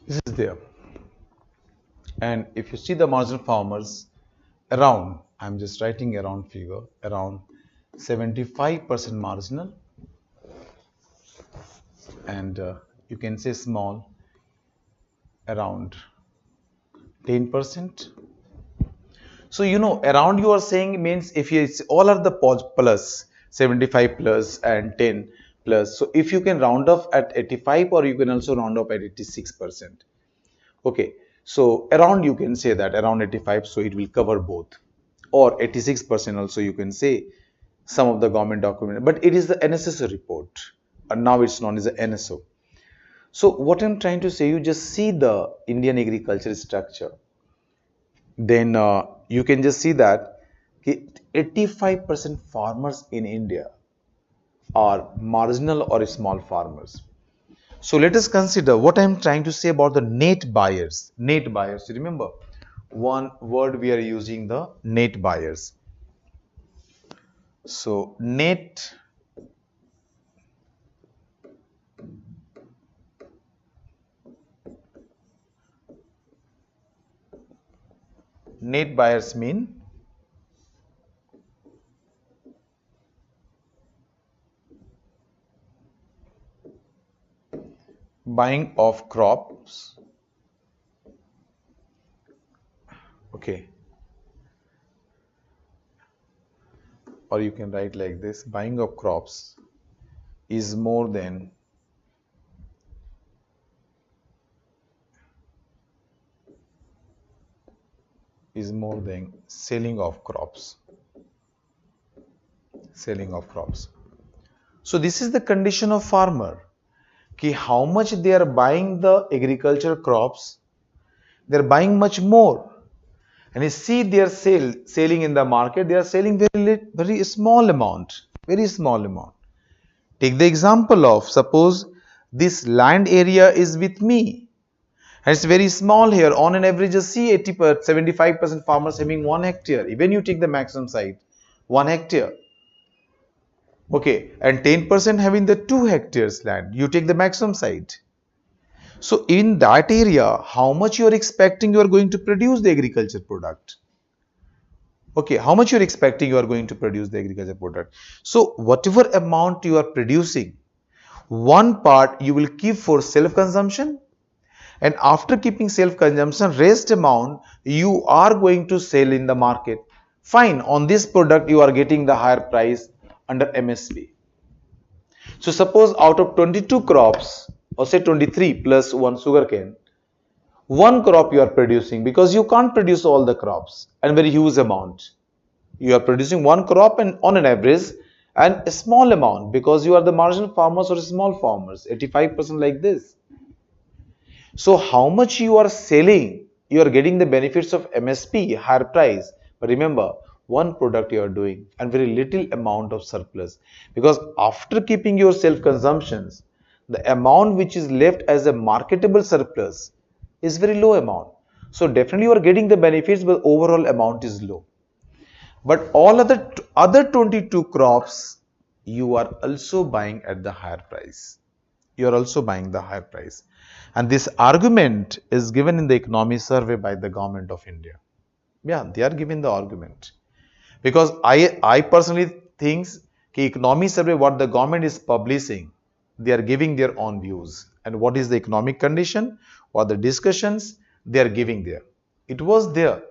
This is there. And if you see the marginal farmers around, I'm just writing around figure, around 75% marginal, and you can say small around 10%. So you know around you are saying means if you all are the plus 75 plus and 10 plus. So if you can round off at 85 or you can also round off at 86%. Okay, so around you can say that around 85, so it will cover both, or 86% also you can say some of the government document, but it is the NSSO report, and now it's known as the NSO. So what I'm trying to say, you just see the Indian agriculture structure, then you can just see that 85% farmers in India are marginal or small farmers. So let us consider what I am trying to say about the net buyers. Net buyers, remember one word we are using, the net buyers. So net buyers mean buying of crops. Okay, or you can write like this: buying of crops is more than selling of crops. Selling of crops. So this is the condition of farmer, कि how much they are buying the agricultural crops, they are buying much more, and you see they are selling in the market, they are selling very small amount, very small amount. Take the example of, suppose this land area is with me, and it's very small here. On an average, just see 75% farmers having 1 hectare. Even you take the maximum site, 1 hectare. Okay, and 10% having the 2 hectares land. You take the maximum site. So in that area, how much you are expecting you are going to produce the agriculture product? Okay, how much you are expecting you are going to produce the agriculture product? So whatever amount you are producing, one part you will keep for self-consumption, and after keeping self-consumption, rest amount you are going to sell in the market. Fine, on this product you are getting the higher price under MSP. So suppose out of 22 crops, or say 23 plus one sugarcane, one crop you are producing, because you can't produce all the crops and very huge amount. You are producing one crop and on an average and a small amount, because you are the marginal farmers or small farmers, 85% like this. So how much you are selling, you are getting the benefits of MSP, higher price. But remember, one product you are doing and very little amount of surplus, because after keeping your self consumptions, the amount which is left as a marketable surplus is very low amount. So definitely you are getting the benefits, but overall amount is low. But all other 22 crops you are also buying at the higher price. You are also buying the higher price. And this argument is given in the economy survey by the government of India. Yeah, they are giving the argument. Because I personally think the economy survey, what the government is publishing, they are giving their own views. And what is the economic condition, what the discussions they are giving there. It was there.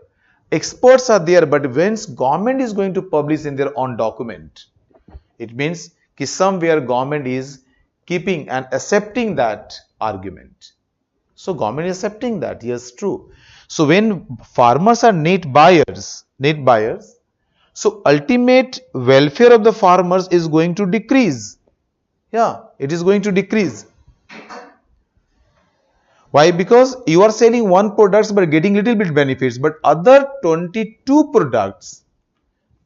Experts are there, but when government is going to publish in their own document, it means that somewhere government is keeping and accepting that argument. So government is accepting that, yes, true. So when farmers are net buyers, so ultimate welfare of the farmers is going to decrease. Yeah, it is going to decrease. Why? Because you are selling one products but getting little bit benefits, but other 22 products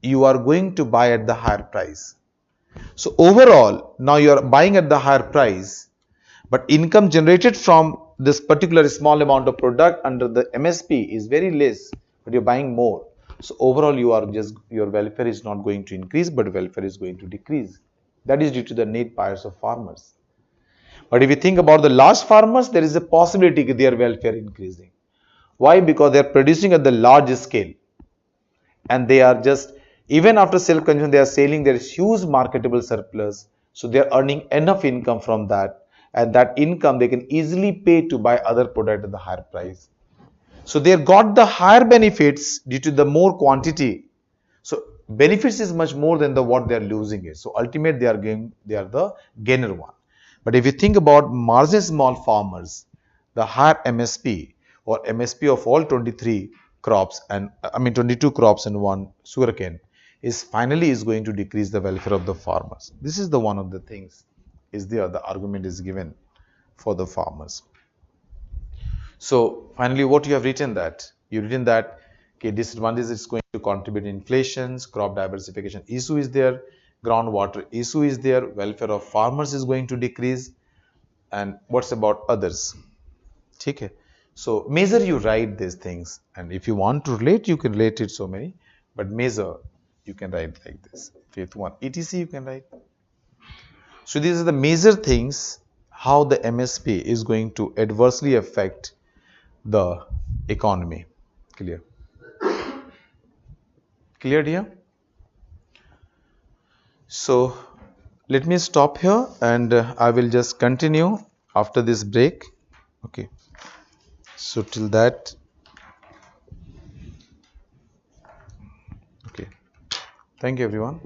you are going to buy at the higher price. So overall, now you are buying at the higher price, but income generated from this particular small amount of product under the MSP is very less, but you're buying more. So overall, your welfare is not going to increase, but welfare is going to decrease. That is due to the net buyers of farmers. But if you think about the large farmers, there is a possibility that their welfare increasing. Why? Because they are producing at the large scale, and they are just, even after self-consumption, they are selling, there is huge marketable surplus. So they are earning enough income from that, and that income they can easily pay to buy other product at the higher price. So they got the higher benefits due to the more quantity. So benefits is much more than the what they are losing it. So ultimately they are the gainer one. But if you think about marginal small farmers, the higher MSP, or MSP of all 23 crops and 22 crops and one sugarcane is finally is going to decrease the welfare of the farmers. This is the one of the things is there, the argument is given for the farmers. So finally what you have written that, you written that okay, disadvantage is going to contribute inflations, crop diversification issue is there, groundwater issue is there, welfare of farmers is going to decrease, and what's about others? Okay. So measure, you write these things, and if you want to relate you can relate it so many, but measure you can write like this. Fifth one, etc you can write. So these are the major things how the MSP is going to adversely affect the economy. Clear? Clear here? So let me stop here and I will just continue after this break. Okay. So till that, okay. Thank you everyone.